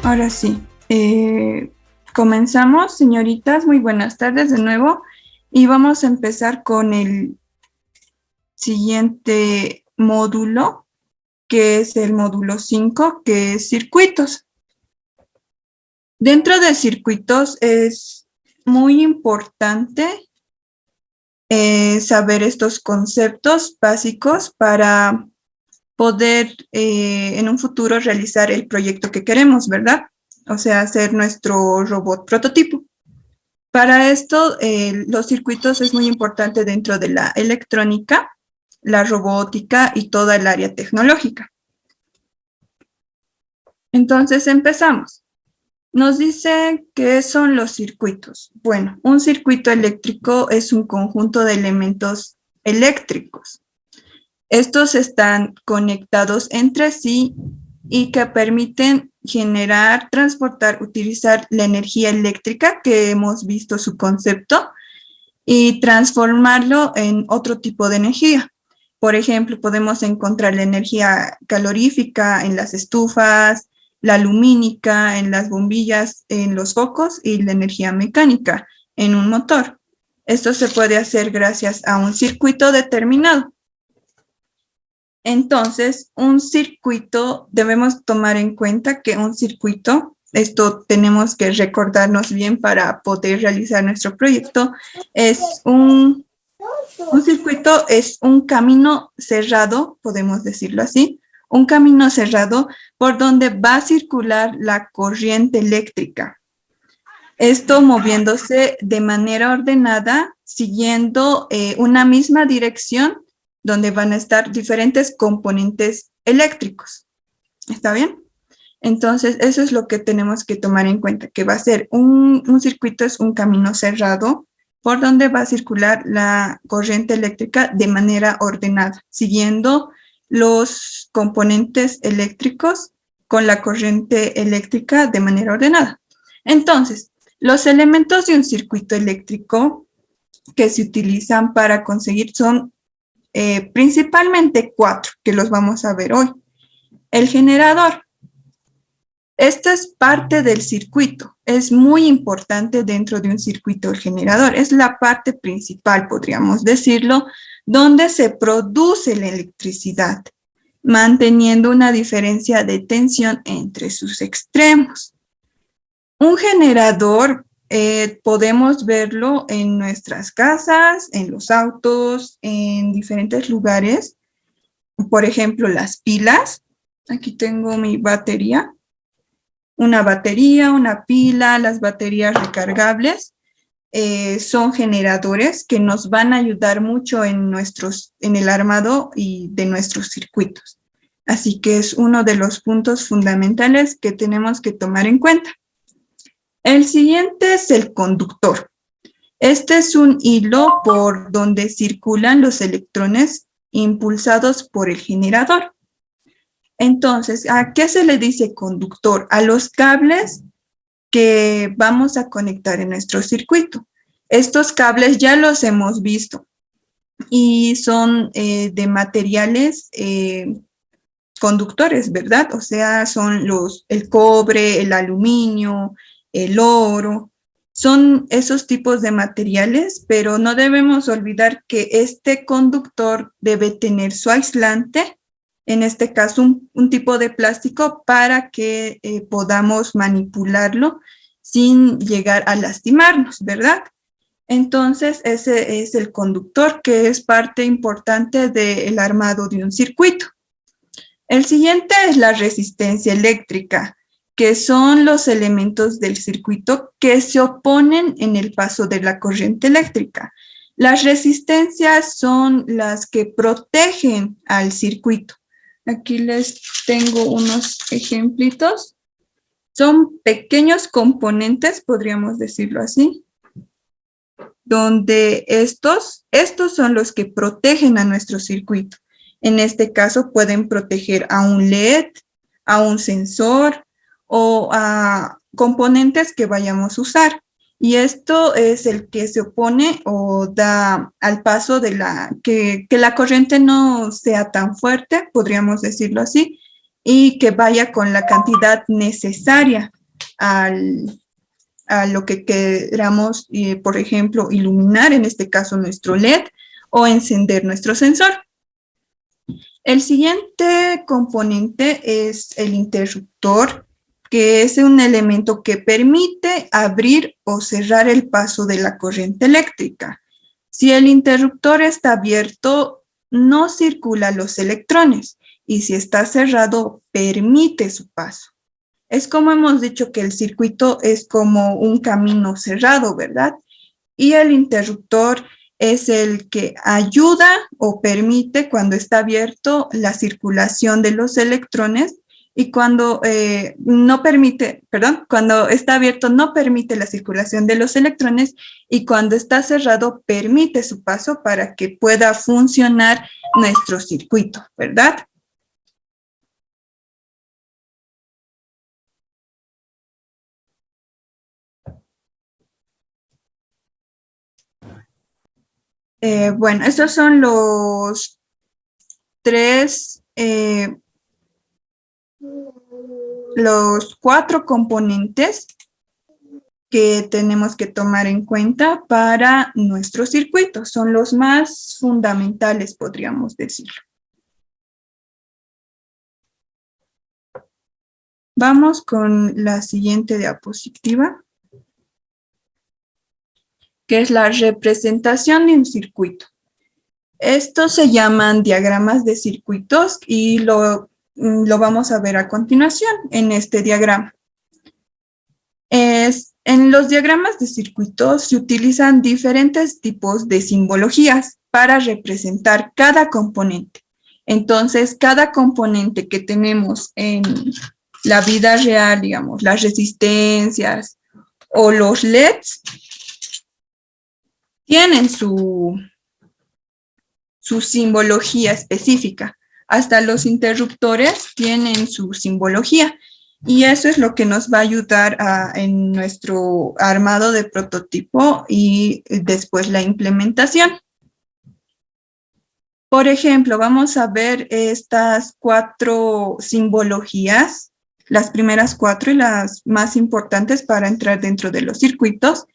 Ahora sí. Comenzamos, señoritas. Muy buenas tardes de nuevo. Y vamos a empezar con el siguiente módulo, que es el módulo 5, que es circuitos. Dentro de circuitos es muy importante saber estos conceptos básicos para poder en un futuro realizar el proyecto que queremos, ¿verdad? O sea, hacer nuestro robot prototipo. Para esto, los circuitos es muy importante dentro de la electrónica, la robótica y toda el área tecnológica. Entonces, empezamos. Nos dice qué son los circuitos. Bueno, un circuito eléctrico es un conjunto de elementos eléctricos. Estos están conectados entre sí y que permiten generar, transportar, utilizar la energía eléctrica, que hemos visto su concepto, y transformarlo en otro tipo de energía. Por ejemplo, podemos encontrar la energía calorífica en las estufas, la lumínica en las bombillas, en los focos, y la energía mecánica en un motor. Esto se puede hacer gracias a un circuito determinado. Entonces, un circuito, debemos tomar en cuenta que un circuito, esto tenemos que recordarnos bien para poder realizar nuestro proyecto, es un circuito es un camino cerrado, podemos decirlo así, un camino cerrado por donde va a circular la corriente eléctrica. Esto moviéndose de manera ordenada, siguiendo una misma dirección donde van a estar diferentes componentes eléctricos. ¿Está bien? Entonces, eso es lo que tenemos que tomar en cuenta, que va a ser un circuito, es un camino cerrado por donde va a circular la corriente eléctrica de manera ordenada, siguiendo los componentes eléctricos con la corriente eléctrica de manera ordenada. Entonces, los elementos de un circuito eléctrico que se utilizan para conseguir son principalmente 4, que los vamos a ver hoy. El generador. Esta es parte del circuito. Es muy importante dentro de un circuito el generador. Es la parte principal, podríamos decirlo, donde se produce la electricidad, manteniendo una diferencia de tensión entre sus extremos. Un generador podemos verlo en nuestras casas, en los autos, en diferentes lugares. Por ejemplo, las pilas. Aquí tengo mi batería. Una batería, una pila, las baterías recargables son generadores que nos van a ayudar mucho en el armado y de nuestros circuitos. Así que es uno de los puntos fundamentales que tenemos que tomar en cuenta. El siguiente es el conductor. Este es un hilo por donde circulan los electrones impulsados por el generador. Entonces, ¿a qué se le dice conductor? A los cables que vamos a conectar en nuestro circuito. Estos cables ya los hemos visto y son de materiales conductores, ¿verdad? O sea, son el cobre, el aluminio, el oro, son esos tipos de materiales, pero no debemos olvidar que este conductor debe tener su aislante, en este caso un tipo de plástico, para que podamos manipularlo sin llegar a lastimarnos, ¿verdad? Entonces, ese es el conductor, que es parte importante del armado de un circuito. El siguiente es la resistencia eléctrica, que son los elementos del circuito que se oponen en el paso de la corriente eléctrica. Las resistencias son las que protegen al circuito. Aquí les tengo unos ejemplitos. Son pequeños componentes, podríamos decirlo así, donde estos son los que protegen a nuestro circuito. En este caso pueden proteger a un LED, a un sensor o a componentes que vayamos a usar. Y esto es el que se opone o da al paso de que la corriente no sea tan fuerte, podríamos decirlo así, y que vaya con la cantidad necesaria a lo que queramos, por ejemplo, iluminar, en este caso nuestro LED, o encender nuestro sensor. El siguiente componente es el interruptor, que es un elemento que permite abrir o cerrar el paso de la corriente eléctrica. Si el interruptor está abierto, no circulan los electrones, y si está cerrado, permite su paso. Es como hemos dicho que el circuito es como un camino cerrado, ¿verdad? Y el interruptor es el que ayuda o permite cuando está abierto la circulación de los electrones, y cuando cuando está abierto no permite la circulación de los electrones, y cuando está cerrado permite su paso para que pueda funcionar nuestro circuito, ¿verdad? Bueno, estos son los los 4 componentes que tenemos que tomar en cuenta para nuestro circuito. Son los más fundamentales, podríamos decirlo. Vamos con la siguiente diapositiva, que es la representación de un circuito. Estos se llaman diagramas de circuitos y lo vamos a ver a continuación en este diagrama. En los diagramas de circuitos se utilizan diferentes tipos de simbologías para representar cada componente. Entonces, cada componente que tenemos en la vida real, digamos, las resistencias o los LEDs, tienen su simbología específica. Hasta los interruptores tienen su simbología. Y eso es lo que nos va a ayudar en nuestro armado de prototipo y después la implementación. Por ejemplo, vamos a ver estas 4 simbologías, las primeras 4 y las más importantes para entrar dentro de los circuitos,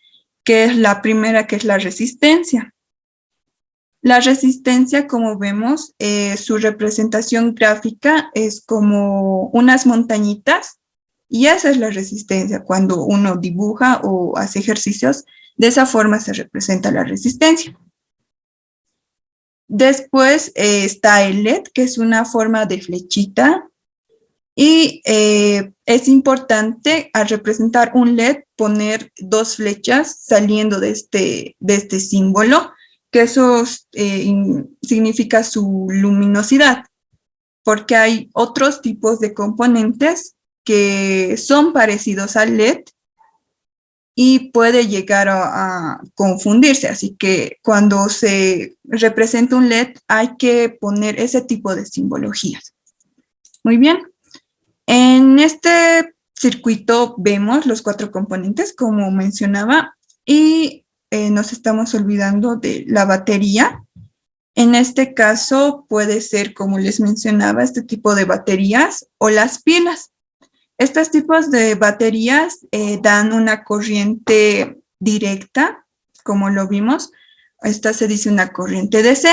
que es la primera, que es la resistencia. La resistencia, como vemos, su representación gráfica es como unas montañitas, y esa es la resistencia. Cuando uno dibuja o hace ejercicios, de esa forma se representa la resistencia. Después está el LED, que es una forma de flechita, y es importante al representar un LED poner 2 flechas saliendo de este símbolo, que eso significa su luminosidad, porque hay otros tipos de componentes que son parecidos al LED y puede llegar a confundirse. Así que cuando se representa un LED hay que poner ese tipo de simbologías. Muy bien. En este circuito vemos los 4 componentes, como mencionaba, y nos estamos olvidando de la batería. En este caso puede ser, como les mencionaba, este tipo de baterías o las pilas. Estos tipos de baterías dan una corriente directa, como lo vimos. Esta se dice una corriente DC.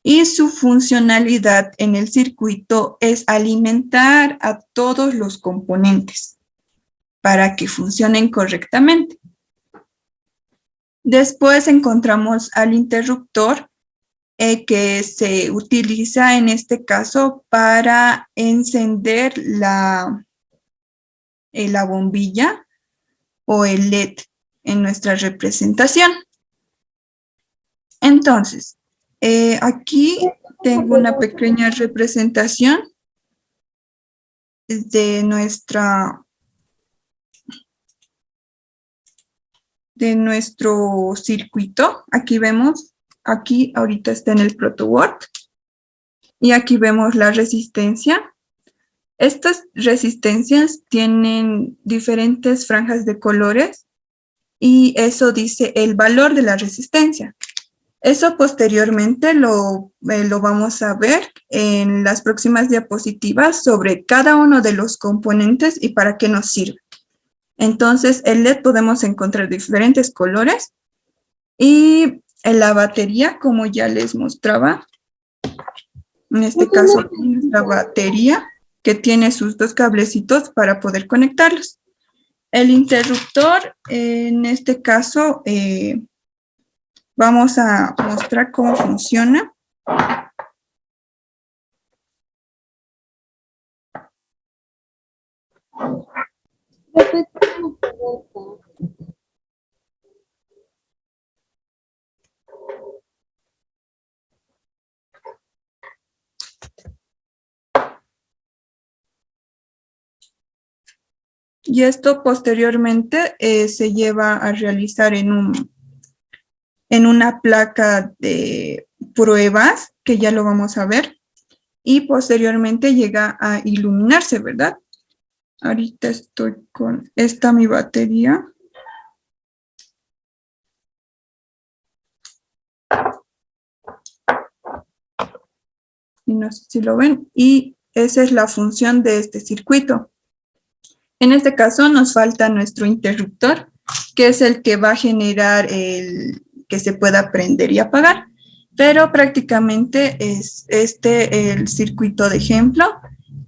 Y su funcionalidad en el circuito es alimentar a todos los componentes para que funcionen correctamente. Después encontramos al interruptor, que se utiliza en este caso para encender la bombilla o el LED en nuestra representación. Entonces, aquí tengo una pequeña representación de nuestro circuito. Aquí vemos, aquí ahorita está en el protoboard, y aquí vemos la resistencia. Estas resistencias tienen diferentes franjas de colores, y eso dice el valor de la resistencia. Eso posteriormente lo vamos a ver en las próximas diapositivas sobre cada uno de los componentes y para qué nos sirve. Entonces, el LED podemos encontrar diferentes colores y en la batería, como ya les mostraba, en este caso, la batería que tiene sus dos cablecitos para poder conectarlos. El interruptor, en este caso, vamos a mostrar cómo funciona. Y esto posteriormente se lleva a realizar en una placa de pruebas, que ya lo vamos a ver, y posteriormente llega a iluminarse, ¿verdad? Ahorita estoy con esta mi batería. Y no sé si lo ven, y esa es la función de este circuito. En este caso nos falta nuestro interruptor, que es el que va a generar el que se pueda prender y apagar, pero prácticamente es este el circuito de ejemplo,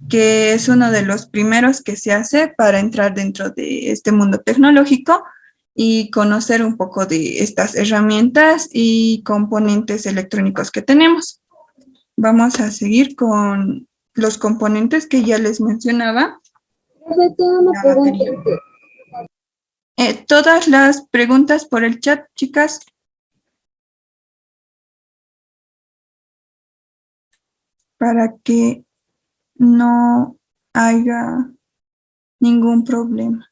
que es uno de los primeros que se hace para entrar dentro de este mundo tecnológico y conocer un poco de estas herramientas y componentes electrónicos que tenemos. Vamos a seguir con los componentes que ya les mencionaba. Todas las preguntas por el chat, chicas. Para que no haya ningún problema.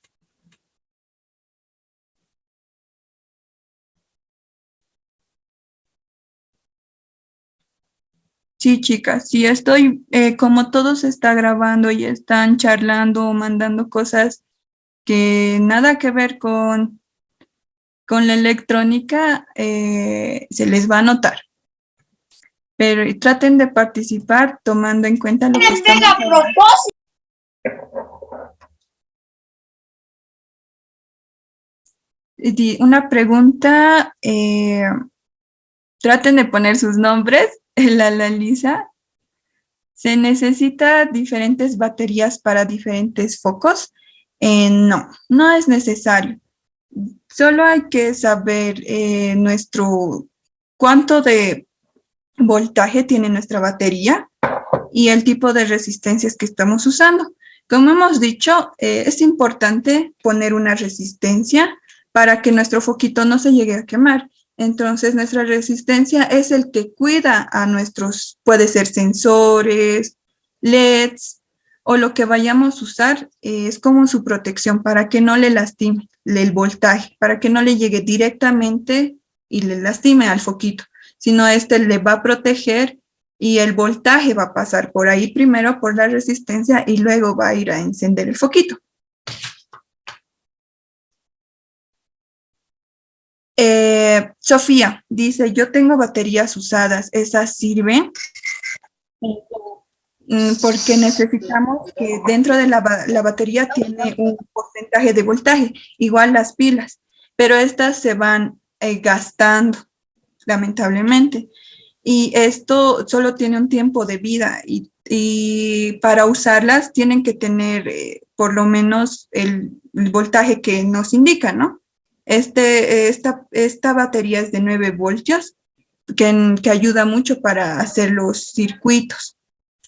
Sí, chicas, sí estoy, como todo se está grabando y están charlando o mandando cosas que nada que ver con la electrónica, se les va a notar. Pero traten de participar tomando en cuenta lo que estamos hablando. Una pregunta, traten de poner sus nombres en la lista. ¿Se necesita diferentes baterías para diferentes focos? No, no es necesario. Solo hay que saber cuánto de voltaje tiene nuestra batería y el tipo de resistencias que estamos usando. Como hemos dicho, es importante poner una resistencia para que nuestro foquito no se llegue a quemar. Entonces, nuestra resistencia es el que cuida a nuestros, puede ser sensores, LEDs, o lo que vayamos a usar, es como su protección para que no le lastime el voltaje, para que no le llegue directamente y le lastime al foquito, sino este le va a proteger y el voltaje va a pasar por ahí primero por la resistencia y luego va a ir a encender el foquito. Sofía dice, yo tengo baterías usadas, ¿esas sirven? Porque necesitamos que dentro de la batería tiene un porcentaje de voltaje, igual las pilas, pero estas se van gastando, lamentablemente. Y esto solo tiene un tiempo de vida y para usarlas tienen que tener por lo menos el voltaje que nos indica, ¿no? Esta batería es de 9 voltios que ayuda mucho para hacer los circuitos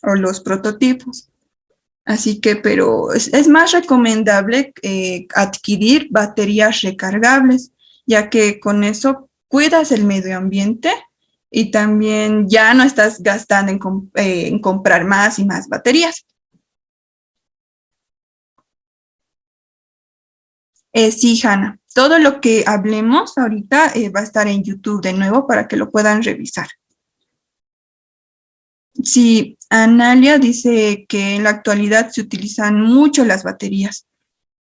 o los prototipos. Así que, pero es más recomendable adquirir baterías recargables, ya que con eso cuidas el medio ambiente y también ya no estás gastando en comprar más y más baterías. Sí, Hanna, todo lo que hablemos ahorita va a estar en YouTube de nuevo para que lo puedan revisar. Sí, Analia dice que en la actualidad se utilizan mucho las baterías.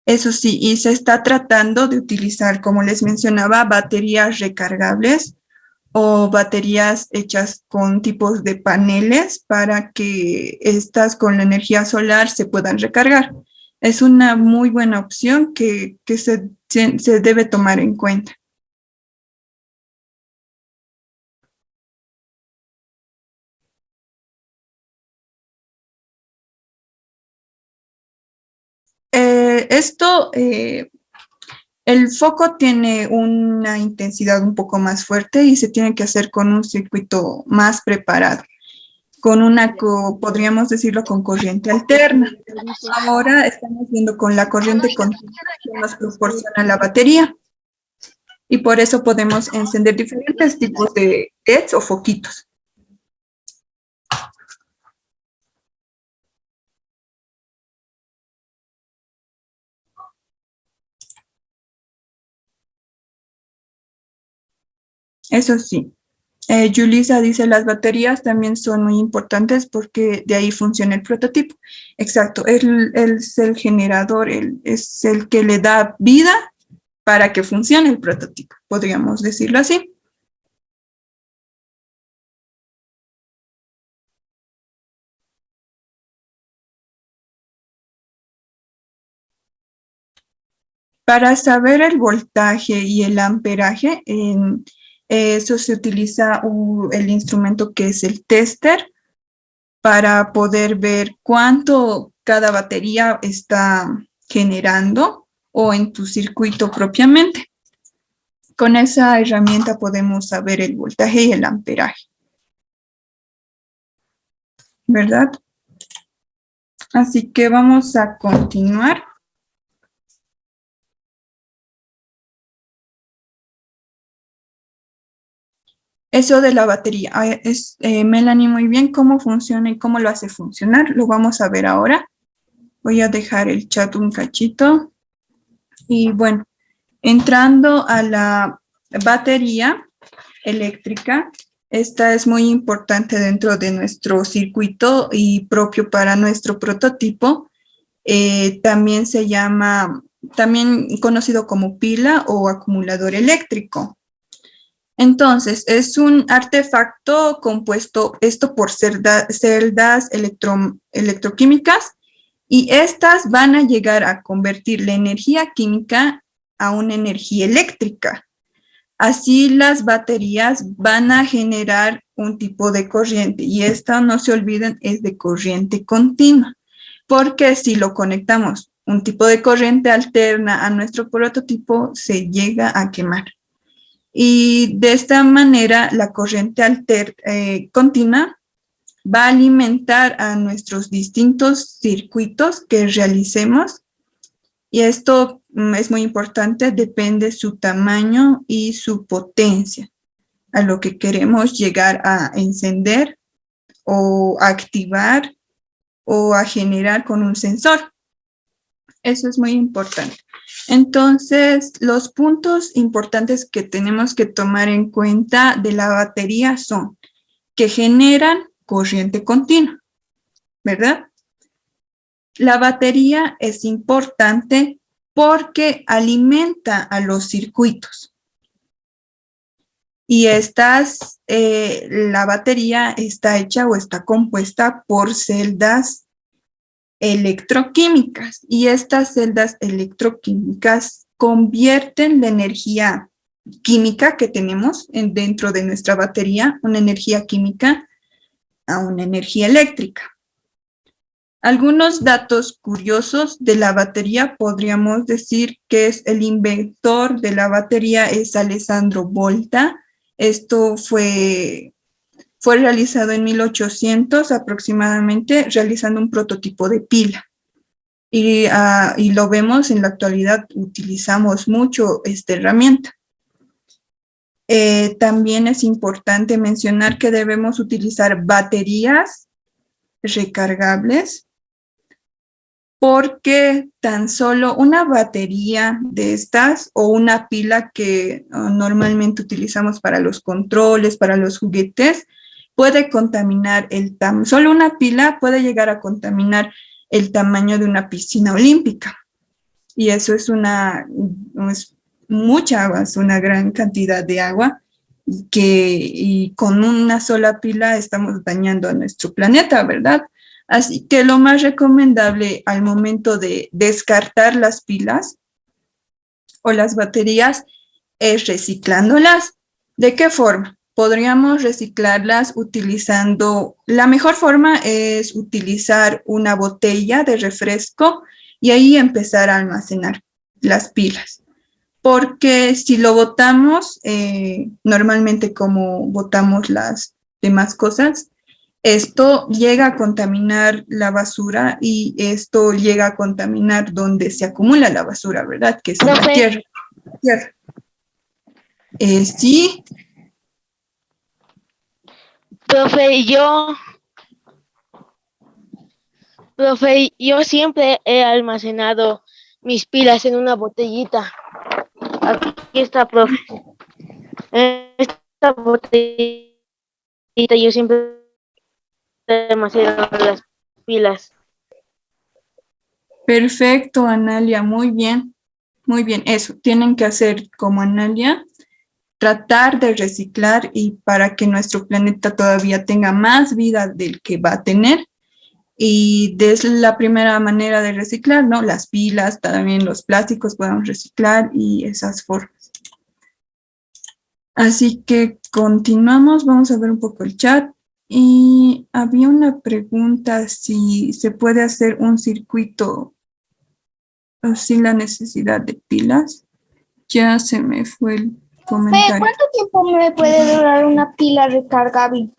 Eso sí, y se está tratando de utilizar, como les mencionaba, baterías recargables o baterías hechas con tipos de paneles para que estas con la energía solar se puedan recargar. Es una muy buena opción que se debe tomar en cuenta. El foco tiene una intensidad un poco más fuerte y se tiene que hacer con un circuito más preparado, podríamos decirlo, con corriente alterna. Ahora estamos viendo con la corriente continua que nos proporciona la batería y por eso podemos encender diferentes tipos de LEDs o foquitos. Eso sí. Julissa dice, las baterías también son muy importantes porque de ahí funciona el prototipo. Exacto, él es el generador, él es el que le da vida para que funcione el prototipo, podríamos decirlo así. Para saber el voltaje y el amperaje, eso se utiliza el instrumento que es el tester para poder ver cuánto cada batería está generando o en tu circuito propiamente. Con esa herramienta podemos saber el voltaje y el amperaje, ¿verdad? Así que vamos a continuar. Eso de la batería, Melanie, muy bien cómo funciona y cómo lo hace funcionar. Lo vamos a ver ahora. Voy a dejar el chat un cachito. Y bueno, entrando a la batería eléctrica, esta es muy importante dentro de nuestro circuito y propio para nuestro prototipo. También se llama, también conocido como pila o acumulador eléctrico. Entonces, es un artefacto compuesto esto por celdas electroquímicas y estas van a llegar a convertir la energía química a una energía eléctrica. Así las baterías van a generar un tipo de corriente y esta, no se olviden, es de corriente continua, porque si lo conectamos un tipo de corriente alterna a nuestro prototipo, se llega a quemar. Y de esta manera, la corriente continua va a alimentar a nuestros distintos circuitos que realicemos. Y esto es muy importante, depende su tamaño y su potencia, a lo que queremos llegar a encender o activar o a generar con un sensor. Eso es muy importante. Entonces, los puntos importantes que tenemos que tomar en cuenta de la batería son que generan corriente continua, ¿verdad? La batería es importante porque alimenta a los circuitos. Y la batería está hecha o está compuesta por celdas electroquímicas y estas celdas electroquímicas convierten la energía química que tenemos dentro de nuestra batería, una energía química, a una energía eléctrica. Algunos datos curiosos de la batería, podríamos decir que es el inventor de la batería es Alessandro Volta. Esto fue realizado en 1800 aproximadamente, realizando un prototipo de pila. Y lo vemos en la actualidad, utilizamos mucho esta herramienta. También es importante mencionar que debemos utilizar baterías recargables, porque tan solo una batería de estas o una pila que normalmente utilizamos para los controles, para los juguetes, puede contaminar solo una pila puede llegar a contaminar el tamaño de una piscina olímpica. Y eso es mucha agua, es una gran cantidad de agua y con una sola pila estamos dañando a nuestro planeta, ¿verdad? Así que lo más recomendable al momento de descartar las pilas o las baterías es reciclándolas. ¿De qué forma? Podríamos reciclarlas utilizando, la mejor forma es utilizar una botella de refresco y ahí empezar a almacenar las pilas. Porque si lo botamos, normalmente como botamos las demás cosas, esto llega a contaminar la basura y esto llega a contaminar donde se acumula la basura, ¿verdad? Que es en la tierra. Sí, Profe, yo siempre he almacenado mis pilas en una botellita. Aquí está, profe. En esta botellita yo siempre he almacenado las pilas. perfecto, Analia, muy bien. Muy bien, eso, tienen que hacer como Analia, tratar de reciclar y para que nuestro planeta todavía tenga más vida del que va a tener. Y es la primera manera de reciclar, ¿no? Las pilas, también los plásticos podemos reciclar y esas formas. Así que continuamos, vamos a ver un poco el chat. Y había una pregunta si se puede hacer un circuito sin la necesidad de pilas. Ya se me fue el comentario. ¿Cuánto tiempo me puede durar una pila recargable?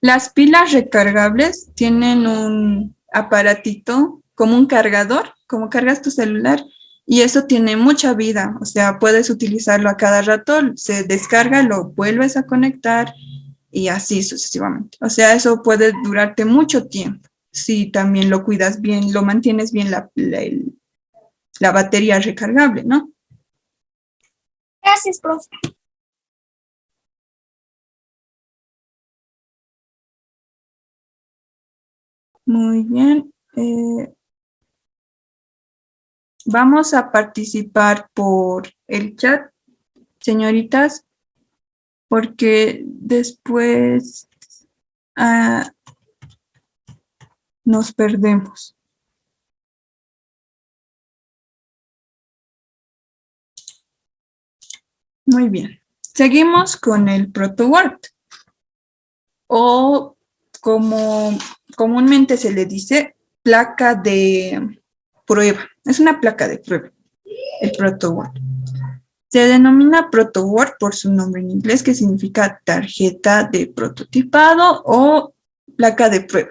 Las pilas recargables tienen un aparatito como un cargador, como cargas tu celular, y eso tiene mucha vida, o sea, puedes utilizarlo a cada rato, se descarga, lo vuelves a conectar y así sucesivamente. O sea, eso puede durarte mucho tiempo si también lo cuidas bien, lo mantienes bien la batería recargable, ¿no? Gracias, profe. Muy bien. Vamos a participar por el chat, señoritas, porque después nos perdemos. Muy bien. Seguimos con el ProtoWord, o como comúnmente se le dice, placa de prueba. Es una placa de prueba, el ProtoWord. Se denomina ProtoWord por su nombre en inglés, que significa tarjeta de prototipado o placa de prueba.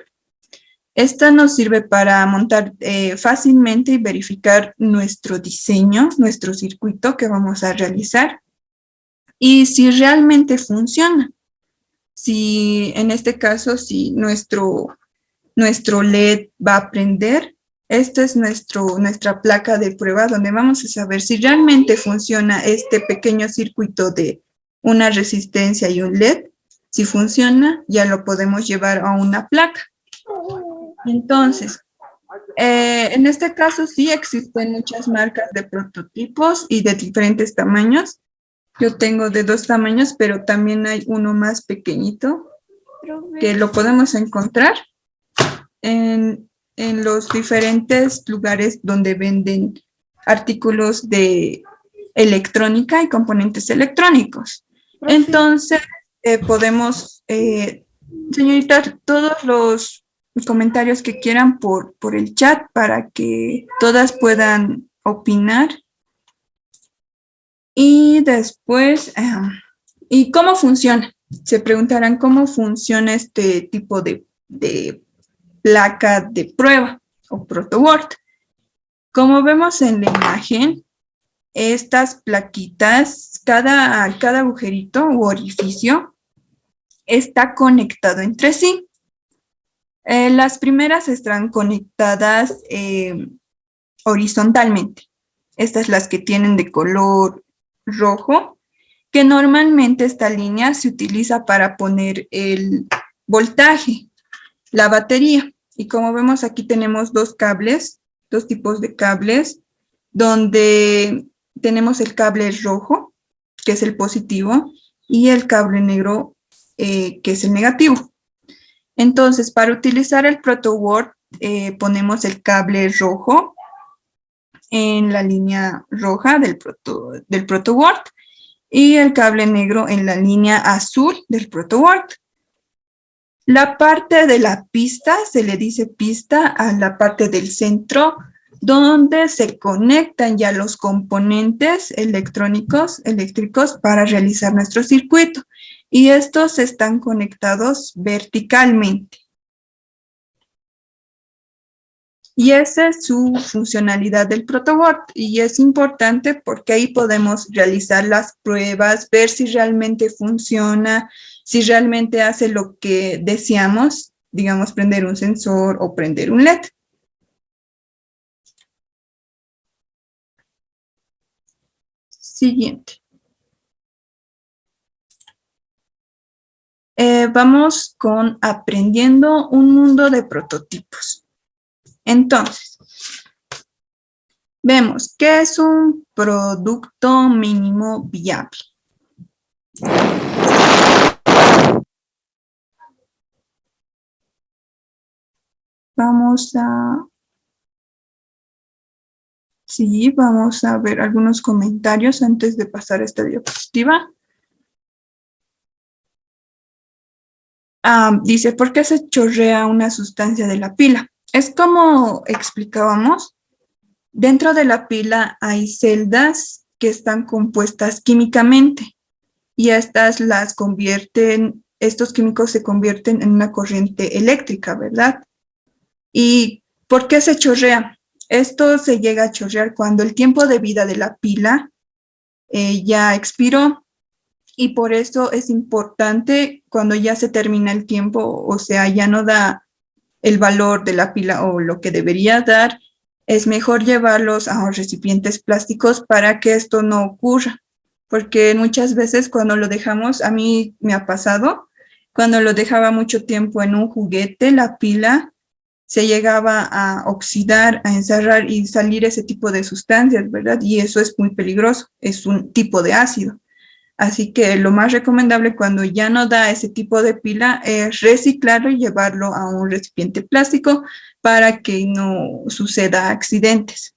Esta nos sirve para montar fácilmente y verificar nuestro diseño, nuestro circuito que vamos a realizar y si realmente funciona. Si en este caso, si nuestro LED va a prender, esta es nuestra placa de prueba donde vamos a saber si realmente funciona este pequeño circuito de una resistencia y un LED. Si funciona, ya lo podemos llevar a una placa. Entonces, en este caso sí existen muchas marcas de prototipos y de diferentes tamaños. Yo tengo de 2 tamaños, pero también hay uno más pequeñito que lo podemos encontrar en los diferentes lugares donde venden artículos de electrónica y componentes electrónicos. Entonces, podemos, señorita, todos los comentarios que quieran por el chat para que todas puedan opinar. Y después, ¿y cómo funciona? Se preguntarán cómo funciona este tipo de placa de prueba o ProtoWord. Como vemos en la imagen, estas plaquitas, cada agujerito u orificio está conectado entre sí. Las primeras están conectadas horizontalmente. Estas las que tienen de color rojo, que normalmente esta línea se utiliza para poner el voltaje, la batería. Y como vemos aquí tenemos dos tipos de cables, donde tenemos el cable rojo, que es el positivo, y el cable negro, que es el negativo. Entonces, para utilizar el ProtoWord, ponemos el cable rojo en la línea roja del ProtoWord y el cable negro en la línea azul del ProtoWord. La parte de la pista, se le dice pista a la parte del centro, donde se conectan ya los componentes electrónicos, eléctricos para realizar nuestro circuito. Y estos están conectados verticalmente. Y esa es su funcionalidad del ProtoWord. Y es importante porque ahí podemos realizar las pruebas, ver si realmente funciona, si realmente hace lo que deseamos, digamos, prender un sensor o prender un LED. Siguiente. Vamos con aprendiendo un mundo de prototipos. Entonces, vemos qué es un producto mínimo viable. Vamos a ver algunos comentarios antes de pasar esta diapositiva. Dice, ¿por qué se chorrea una sustancia de la pila? Es como explicábamos, dentro de la pila hay celdas que están compuestas químicamente y estos químicos se convierten en una corriente eléctrica, ¿verdad? ¿Y por qué se chorrea? Esto se llega a chorrear cuando el tiempo de vida de la pila ya expiró y por eso es importante cuando ya se termina el tiempo, o sea, ya no da el valor de la pila o lo que debería dar, es mejor llevarlos a recipientes plásticos para que esto no ocurra. Porque muchas veces cuando lo dejamos, a mí me ha pasado, cuando lo dejaba mucho tiempo en un juguete, la pila se llegaba a oxidar, a encerrar y salir ese tipo de sustancias, ¿verdad? Y eso es muy peligroso, es un tipo de ácido. Así que lo más recomendable cuando ya no da ese tipo de pila es reciclarlo y llevarlo a un recipiente plástico para que no suceda accidentes.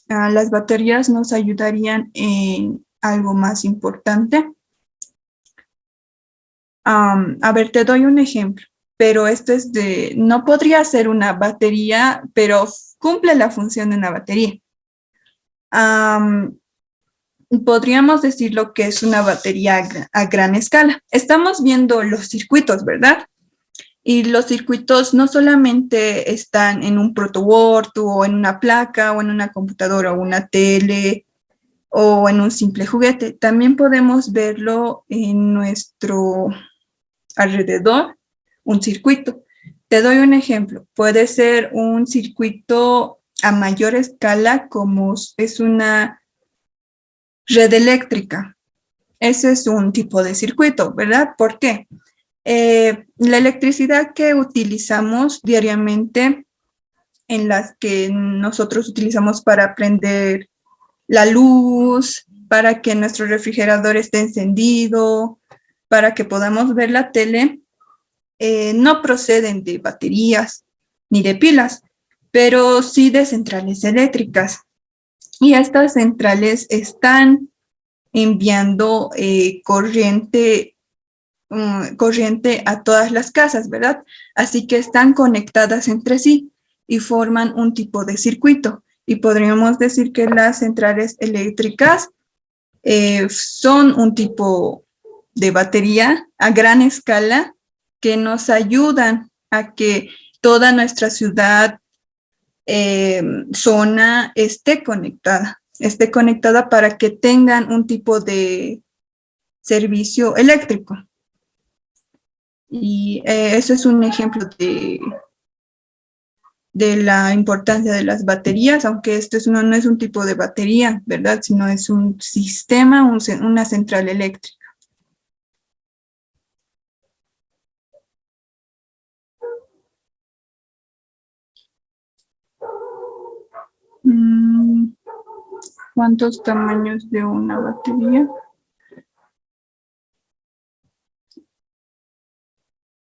Las baterías nos ayudarían en algo más importante. A ver, te doy un ejemplo, pero esto es no podría ser una batería, pero cumple la función de una batería. Podríamos decir lo que es una batería a gran escala. Estamos viendo los circuitos, ¿verdad? Y los circuitos no solamente están en un protoboard o en una placa o en una computadora o una tele o en un simple juguete. También podemos verlo en nuestro alrededor, un circuito. Te doy un ejemplo. Puede ser un circuito a mayor escala como es una red eléctrica. Ese es un tipo de circuito, ¿verdad? ¿Por qué? La electricidad que utilizamos diariamente, en las que nosotros utilizamos para prender la luz, para que nuestro refrigerador esté encendido, para que podamos ver la tele, no proceden de baterías ni de pilas, pero sí de centrales eléctricas. Y estas centrales están enviando corriente a todas las casas, ¿verdad? Así que están conectadas entre sí y forman un tipo de circuito. Y podríamos decir que las centrales eléctricas son un tipo de batería a gran escala que nos ayudan a que toda nuestra ciudad, zona, esté conectada para que tengan un tipo de servicio eléctrico. Y eso es un ejemplo de la importancia de las baterías, aunque esto no es un tipo de batería, ¿verdad? Sino es un sistema, una central eléctrica. ¿Cuántos tamaños de una batería?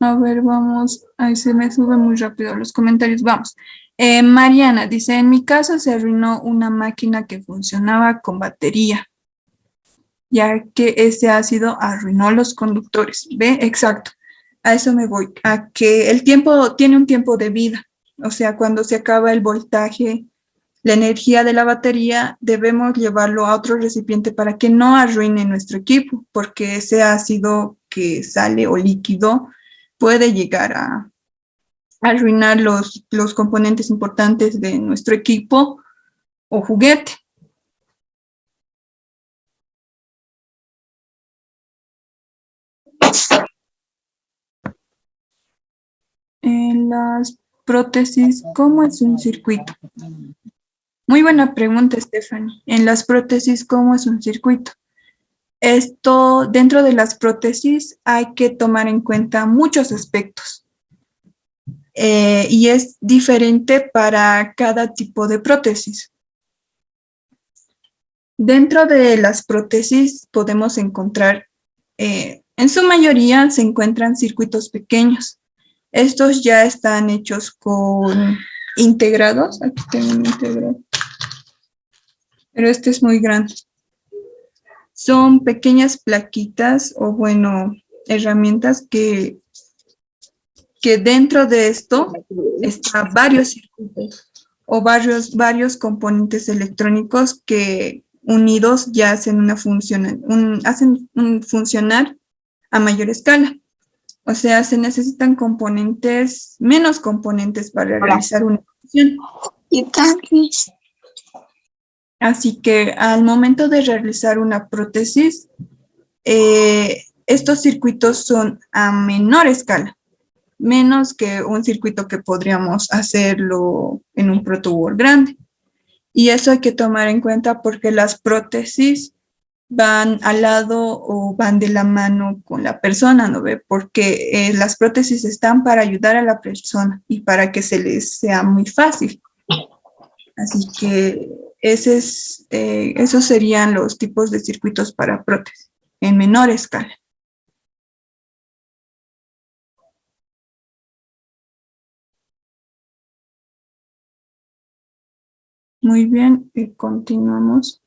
A ver, vamos. Ahí se me suben muy rápido los comentarios. Vamos. Mariana dice, en mi caso se arruinó una máquina que funcionaba con batería, ya que ese ácido arruinó los conductores. ¿Ve? Exacto. A eso me voy. A que el tiempo tiene un tiempo de vida. O sea, cuando se acaba el voltaje, la energía de la batería, debemos llevarlo a otro recipiente para que no arruine nuestro equipo, porque ese ácido que sale o líquido puede llegar a arruinar los componentes importantes de nuestro equipo o juguete. En las prótesis, ¿cómo es un circuito? Muy buena pregunta, Stephanie. En las prótesis, ¿cómo es un circuito? Esto, dentro de las prótesis, hay que tomar en cuenta muchos aspectos. Y es diferente para cada tipo de prótesis. Dentro de las prótesis podemos encontrar, en su mayoría se encuentran circuitos pequeños. Estos ya están hechos con integrados. Aquí tengo un integrado. Pero este es muy grande. Son pequeñas plaquitas o, bueno, herramientas que dentro de esto están varios circuitos o varios componentes electrónicos que unidos ya hacen un funcionar a mayor escala. O sea, se necesitan menos componentes para realizar una función. Así que al momento de realizar una prótesis, estos circuitos son a menor escala, menos que un circuito que podríamos hacerlo en un protoboard grande. Y eso hay que tomar en cuenta porque las prótesis van al lado o van de la mano con la persona, ¿no ve? Porque las prótesis están para ayudar a la persona y para que se les sea muy fácil. Así que esos serían los tipos de circuitos para prótesis en menor escala. Muy bien, continuamos.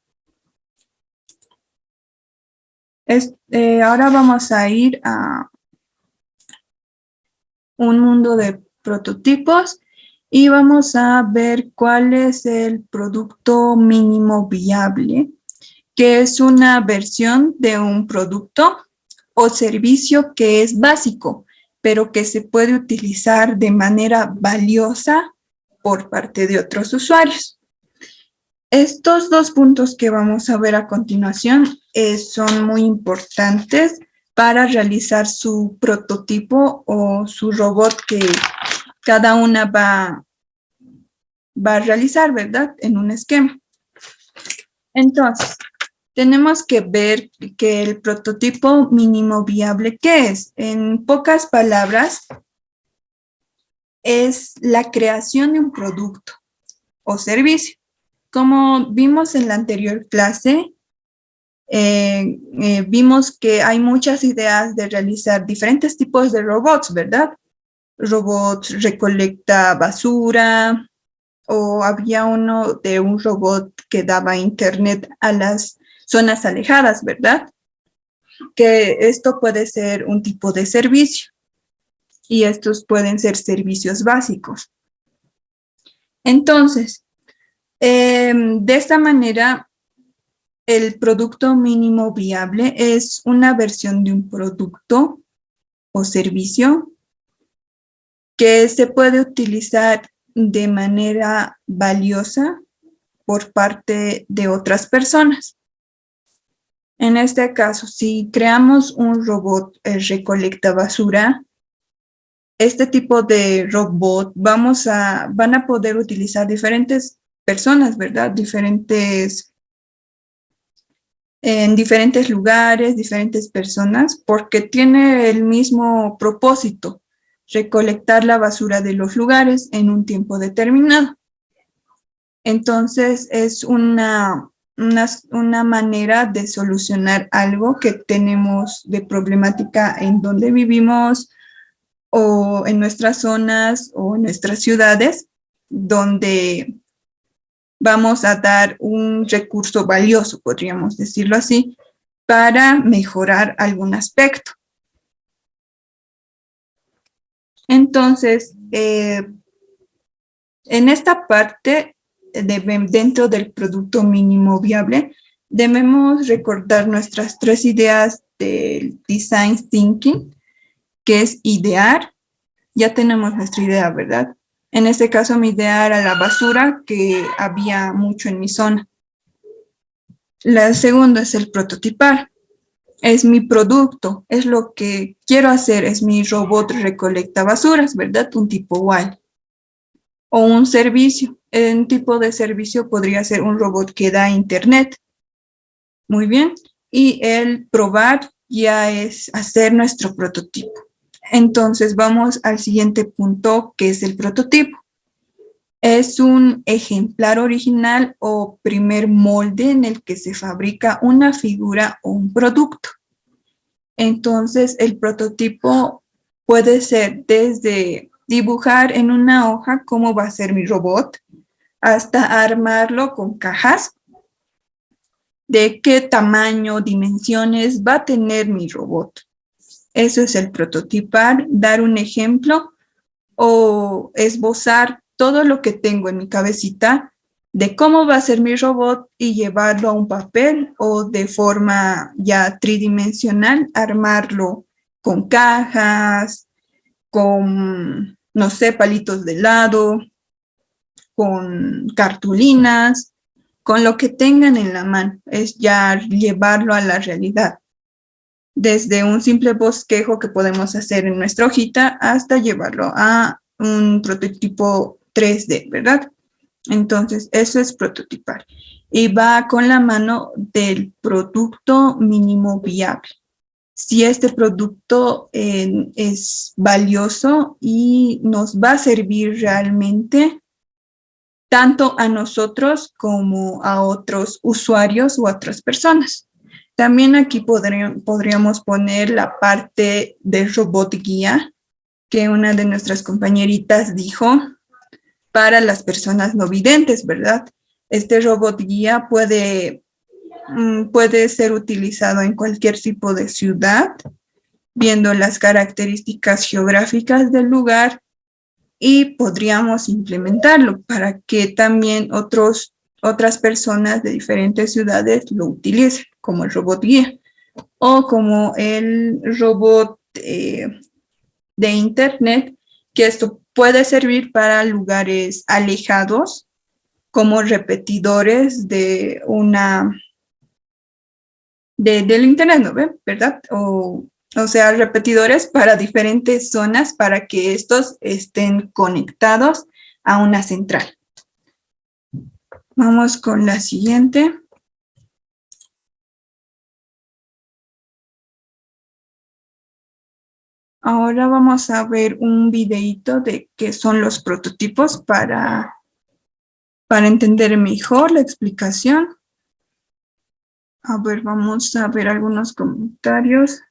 Ahora vamos a ir a un mundo de prototipos y vamos a ver cuál es el producto mínimo viable, que es una versión de un producto o servicio que es básico, pero que se puede utilizar de manera valiosa por parte de otros usuarios. Estos dos puntos que vamos a ver a continuación son muy importantes para realizar su prototipo o su robot que cada una va a realizar, ¿verdad? En un esquema. Entonces, tenemos que ver que el prototipo mínimo viable, ¿qué es? En pocas palabras, es la creación de un producto o servicio. Como vimos en la anterior clase, vimos que hay muchas ideas de realizar diferentes tipos de robots, ¿verdad? Robots recolecta basura, o había uno de un robot que daba internet a las zonas alejadas, ¿verdad? Que esto puede ser un tipo de servicio y estos pueden ser servicios básicos. Entonces, de esta manera, el producto mínimo viable es una versión de un producto o servicio que se puede utilizar de manera valiosa por parte de otras personas. En este caso, si creamos un robot recolecta basura, este tipo de robot van a poder utilizar diferentes personas, ¿verdad? En diferentes lugares, diferentes personas, porque tiene el mismo propósito, recolectar la basura de los lugares en un tiempo determinado. Entonces, es una una manera de solucionar algo que tenemos de problemática en donde vivimos o en nuestras zonas o en nuestras ciudades, donde vamos a dar un recurso valioso, podríamos decirlo así, para mejorar algún aspecto. Entonces, en esta parte, dentro del producto mínimo viable, debemos recordar nuestras 3 ideas del design thinking, que es idear. Ya tenemos nuestra idea, ¿verdad? En este caso, mi idea era la basura, que había mucho en mi zona. La segunda es el prototipar. Es mi producto, es lo que quiero hacer, es mi robot recolecta basuras, ¿verdad? Un tipo Y. O un servicio. Un tipo de servicio podría ser un robot que da internet. Muy bien. Y el probar ya es hacer nuestro prototipo. Entonces vamos al siguiente punto, que es el prototipo. Es un ejemplar original o primer molde en el que se fabrica una figura o un producto. Entonces, el prototipo puede ser desde dibujar en una hoja cómo va a ser mi robot, hasta armarlo con cajas, de qué tamaño, dimensiones va a tener mi robot. Eso es el prototipar, dar un ejemplo o esbozar todo lo que tengo en mi cabecita de cómo va a ser mi robot y llevarlo a un papel o de forma ya tridimensional, armarlo con cajas, con, no sé, palitos de helado, con cartulinas, con lo que tengan en la mano. Es ya llevarlo a la realidad. Desde un simple bosquejo que podemos hacer en nuestra hojita hasta llevarlo a un prototipo 3D, ¿verdad? Entonces, eso es prototipar. Y va con la mano del producto mínimo viable. Si este producto es valioso y nos va a servir realmente tanto a nosotros como a otros usuarios u otras personas. También aquí podríamos poner la parte del robot guía, que una de nuestras compañeritas dijo, para las personas no videntes, ¿verdad? Este robot guía puede ser utilizado en cualquier tipo de ciudad, viendo las características geográficas del lugar, y podríamos implementarlo para que también otras personas de diferentes ciudades lo utilicen, como el robot guía o como el robot de internet, que esto puede servir para lugares alejados, como repetidores del internet, ¿no ven? ¿Verdad? O sea, repetidores para diferentes zonas para que estos estén conectados a una central. Vamos con la siguiente. Ahora vamos a ver un videíto de qué son los prototipos para entender mejor la explicación. A ver, vamos a ver algunos comentarios.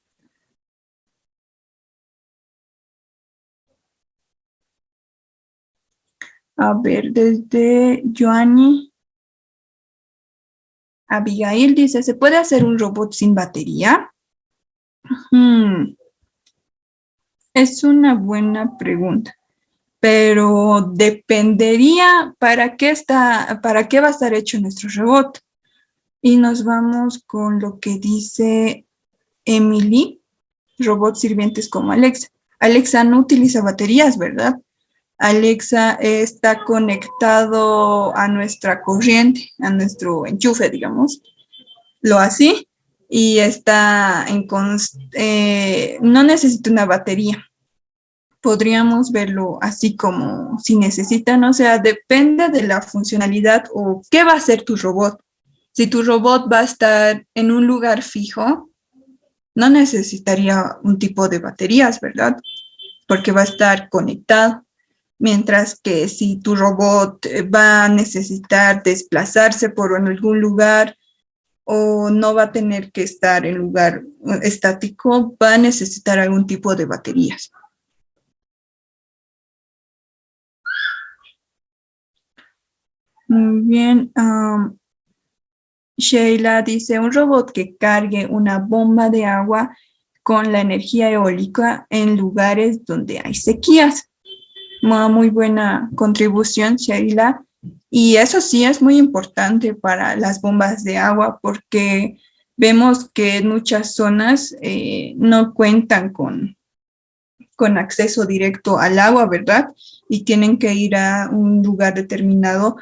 A ver, desde Joanny Abigail dice, ¿se puede hacer un robot sin batería? Es una buena pregunta, pero dependería para qué va a estar hecho nuestro robot. Y nos vamos con lo que dice Emily, robots sirvientes como Alexa. Alexa no utiliza baterías, ¿verdad? Alexa está conectado a nuestra corriente, a nuestro enchufe, digamos, lo así, y está no necesita una batería. Podríamos verlo así como si necesitan, o sea, depende de la funcionalidad o qué va a hacer tu robot. Si tu robot va a estar en un lugar fijo, no necesitaría un tipo de baterías, ¿verdad? Porque va a estar conectado. mientras que si tu robot va a necesitar desplazarse por algún lugar o no va a tener que estar en lugar estático, va a necesitar algún tipo de baterías. Muy bien. Sheila dice, un robot que cargue una bomba de agua con la energía eólica en lugares donde hay sequías. Una muy buena contribución, Sheila. Y eso sí es muy importante para las bombas de agua porque vemos que en muchas zonas no cuentan con acceso directo al agua, ¿verdad? Y tienen que ir a un lugar determinado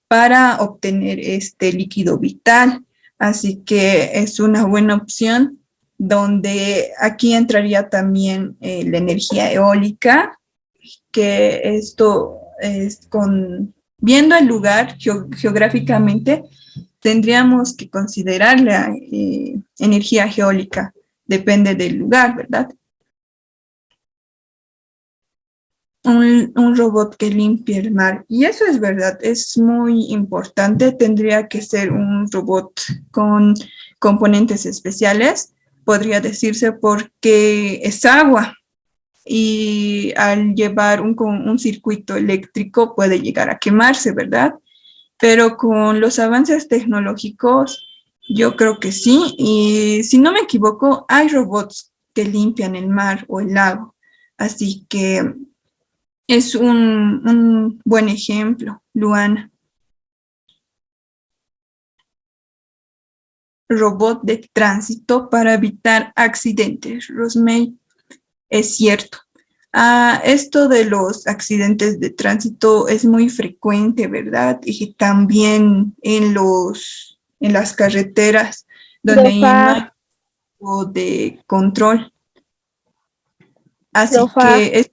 para obtener este líquido vital. Así que es una buena opción donde aquí entraría también la energía eólica, que esto es viendo el lugar geográficamente, tendríamos que considerar la energía geólica, depende del lugar, ¿verdad? Un robot que limpie el mar. Y eso es verdad, es muy importante. Tendría que ser un robot con componentes especiales, podría decirse, porque es agua. Y al llevar un circuito eléctrico puede llegar a quemarse, ¿verdad? Pero con los avances tecnológicos, yo creo que sí. Y si no me equivoco, hay robots que limpian el mar o el lago. Así que es un buen ejemplo, Luana. Robot de tránsito para evitar accidentes. Rosemary, es cierto. Esto de los accidentes de tránsito es muy frecuente, ¿verdad? Y también en las carreteras donde no hay tipo de control. Así que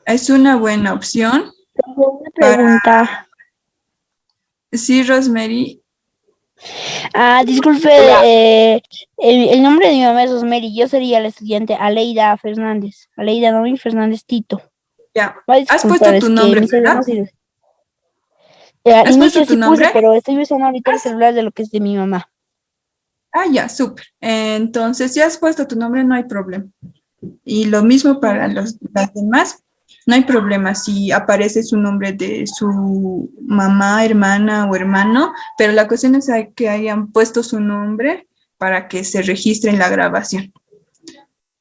es una buena opción. Tengo una pregunta. Sí, Rosemary. Disculpe, el nombre de mi mamá es Rosemary, yo sería la estudiante Aleida Fernández, Aleida Nomi Fernández Tito. Ya. Va a ¿Has disculpar, puesto es tu que nombre, mi celular verdad? no sirve. Al ¿Has puesto inicio tu sí puse, nombre? pero estoy usando ahorita el celular de lo que es de mi mamá. Ya, súper. Entonces, si has puesto tu nombre, no hay problema. Y lo mismo para las demás, no hay problema si aparece su nombre de su mamá, hermana o hermano, pero la cuestión es que hayan puesto su nombre para que se registre en la grabación.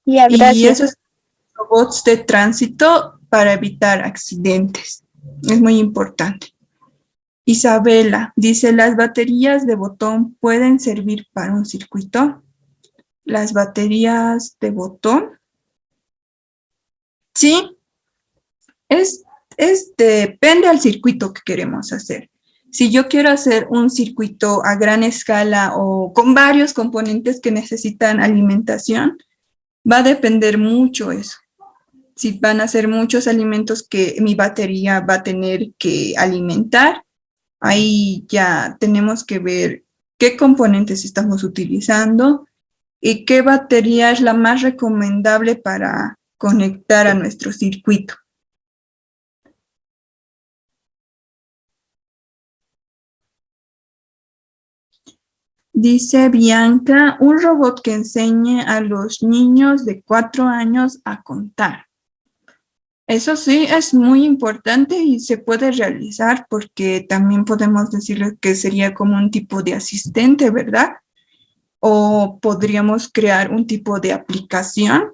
Ya, Y esos gracias. robots de tránsito para evitar accidentes. Es muy importante. Isabela dice, ¿las baterías de botón pueden servir para un circuito? Las baterías de botón. Sí, depende del circuito que queremos hacer. Si yo quiero hacer un circuito a gran escala o con varios componentes que necesitan alimentación, va a depender mucho eso. Si van a ser muchos alimentos que mi batería va a tener que alimentar, ahí ya tenemos que ver qué componentes estamos utilizando y qué batería es la más recomendable para conectar a nuestro circuito. Dice Bianca, un robot que enseñe a los niños de 4 años a contar. Eso sí, es muy importante y se puede realizar porque también podemos decirles que sería como un tipo de asistente, ¿verdad? O podríamos crear un tipo de aplicación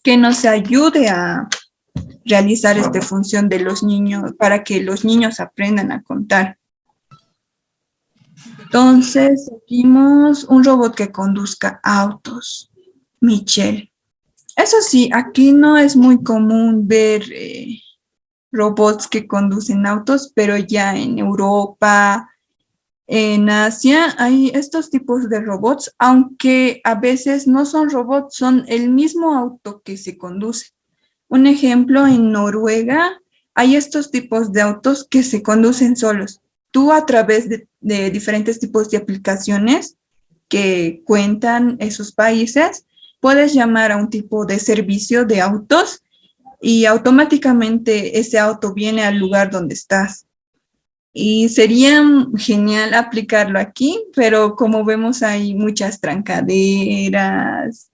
que nos ayude a realizar esta función de los niños, para que los niños aprendan a contar. Entonces, seguimos un robot que conduzca autos. Michelle. Eso sí, aquí no es muy común ver robots que conducen autos, pero ya en Europa, en Asia, hay estos tipos de robots, aunque a veces no son robots, son el mismo auto que se conduce. Un ejemplo, en Noruega hay estos tipos de autos que se conducen solos. Tú a través de diferentes tipos de aplicaciones que cuentan esos países, puedes llamar a un tipo de servicio de autos y automáticamente ese auto viene al lugar donde estás. Y sería genial aplicarlo aquí, pero como vemos hay muchas trancaderas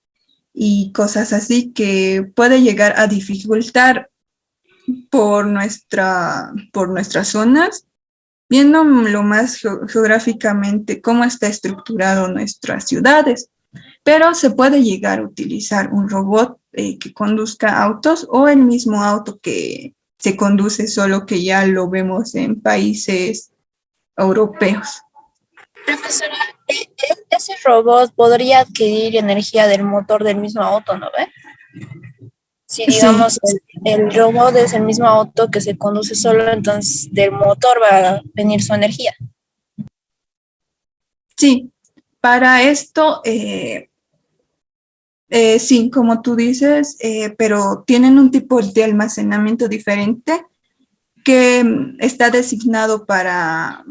y cosas así que puede llegar a dificultar por nuestras zonas, viendo lo más geográficamente cómo está estructurado nuestras ciudades. Pero se puede llegar a utilizar un robot que conduzca autos o el mismo auto que se conduce, solo que ya lo vemos en países europeos. Profesora, ese robot podría adquirir energía del motor del mismo auto, ¿no ve? Si Sí, digamos el robot es el mismo auto que se conduce solo, entonces del motor va a venir su energía. sí. Para esto, sí, como tú dices, pero tienen un tipo de almacenamiento diferente que está designado para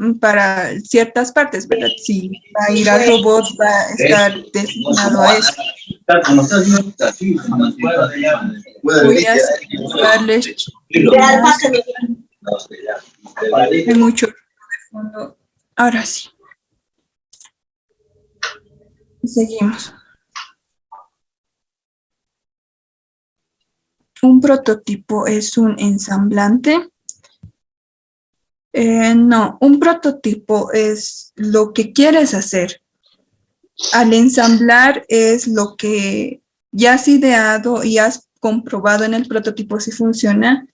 ciertas partes, ¿verdad? Si va a ir al robot, va a estar designado a eso. Voy a darles hay mucho fondo. Ahora sí, seguimos. Un prototipo es un ensamblante. No, un prototipo es lo que quieres hacer. Al ensamblar es lo que ya has ideado y has comprobado en el prototipo si funciona.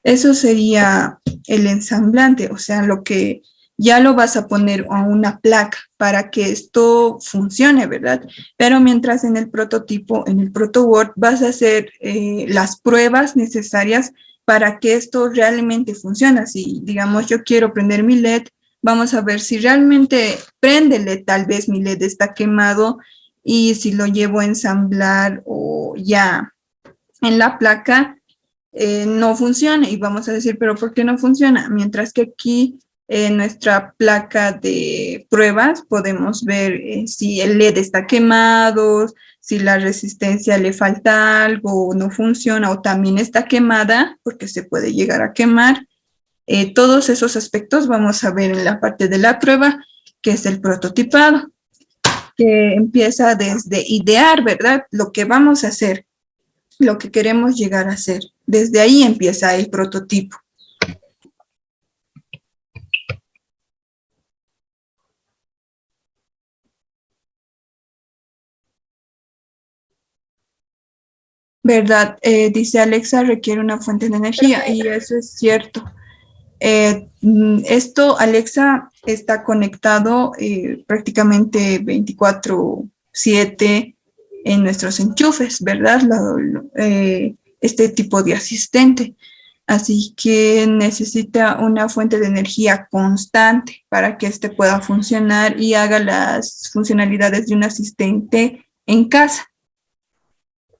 Eso sería el ensamblante, o sea, lo que ya lo vas a poner a una placa para que esto funcione, ¿verdad? Pero mientras en el prototipo, en el ProtoWord, vas a hacer las pruebas necesarias para que esto realmente funcione. Si, digamos, yo quiero prender mi LED, vamos a ver si realmente prende, tal vez mi LED está quemado y si lo llevo a ensamblar o ya en la placa no funciona y vamos a decir, pero ¿por qué no funciona? Mientras que aquí en nuestra placa de pruebas podemos ver si el LED está quemado, si la resistencia le falta algo o no funciona o también está quemada porque se puede llegar a quemar. Todos esos aspectos vamos a ver en la parte de la prueba, que es el prototipado, que empieza desde idear, ¿verdad? Lo que vamos a hacer, lo que queremos llegar a hacer. Desde ahí empieza el prototipo. ¿Verdad? Dice Alexa, requiere una fuente de energía y eso es cierto. Esto, Alexa, está conectado prácticamente 24/7 en nuestros enchufes, ¿verdad? Este tipo de asistente. Así que necesita una fuente de energía constante para que éste pueda funcionar y haga las funcionalidades de un asistente en casa.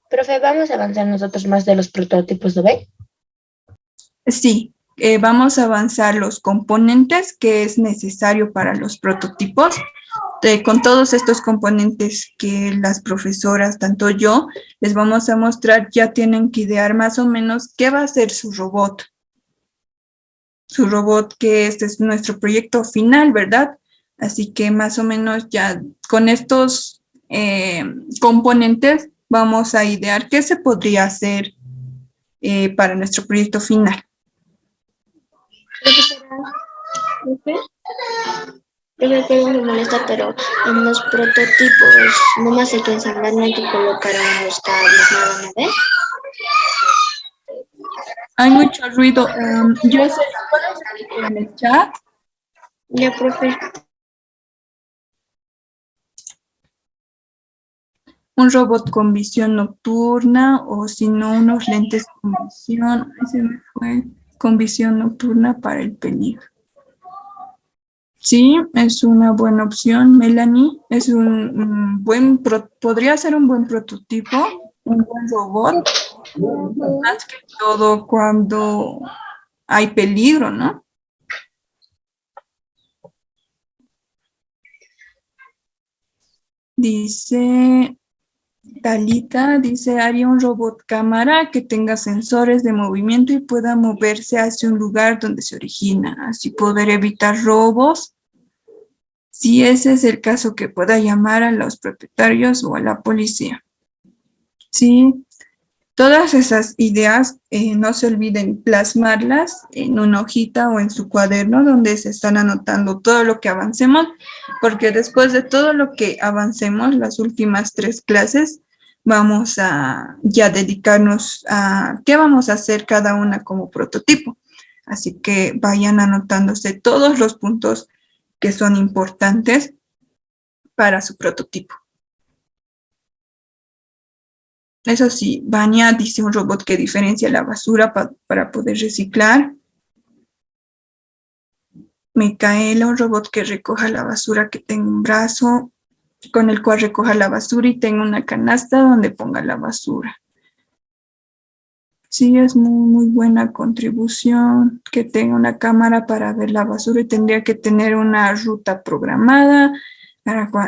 Profe, vamos a avanzar nosotros más de los prototipos, ¿lo ve? Sí, vamos a avanzar los componentes que es necesario para los prototipos. Con todos estos componentes que las profesoras, tanto yo, les vamos a mostrar, ya tienen que idear más o menos qué va a ser su robot. Su robot, que este es nuestro proyecto final, ¿verdad? Así que más o menos ya con estos componentes vamos a idear qué se podría hacer para nuestro proyecto final. Profe, perdón me molesta, pero en los prototipos nomás hay que ensamblar, no hay que colocar un estadio, nada, ¿no ves? Hay mucho ruido. Yo sé, ¿puedes escribir en el chat? Ya, profe. Un robot con visión nocturna o si no unos lentes con visión, ahí se me fue, con visión nocturna para el peligro. Sí, es una buena opción, Melanie. Es un buen, podría ser un buen prototipo, un buen robot, más que todo cuando hay peligro, ¿no? Dice, Talita dice, haría un robot cámara que tenga sensores de movimiento y pueda moverse hacia un lugar donde se origina, así poder evitar robos. Si ese es el caso, que pueda llamar a los propietarios o a la policía. Sí, todas esas ideas no se olviden plasmarlas en una hojita o en su cuaderno donde se están anotando todo lo que avancemos, porque después de todo lo que avancemos, las últimas 3 clases, vamos a ya dedicarnos a qué vamos a hacer cada una como prototipo. Así que vayan anotándose todos los puntos que son importantes para su prototipo. Eso sí, Vania dice un robot que diferencia la basura para poder reciclar. Micaela, un robot que recoja la basura, que tenga un brazo con el cual recoja la basura y tenga una canasta donde ponga la basura. Sí, es muy buena contribución, que tenga una cámara para ver la basura y tendría que tener una ruta programada.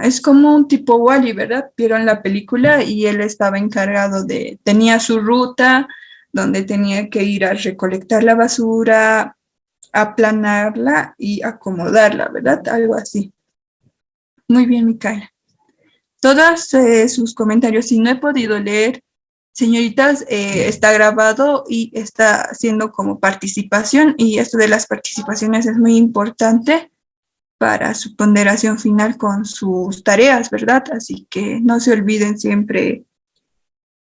Es como un tipo Wall-E, ¿verdad? Vieron la película y él estaba encargado tenía su ruta donde tenía que ir a recolectar la basura, aplanarla y acomodarla, ¿verdad? Algo así. Muy bien, Micaela. Todos sus comentarios, si no he podido leer, señoritas, está grabado y está haciendo como participación, y esto de las participaciones es muy importante para su ponderación final con sus tareas, ¿verdad? Así que no se olviden siempre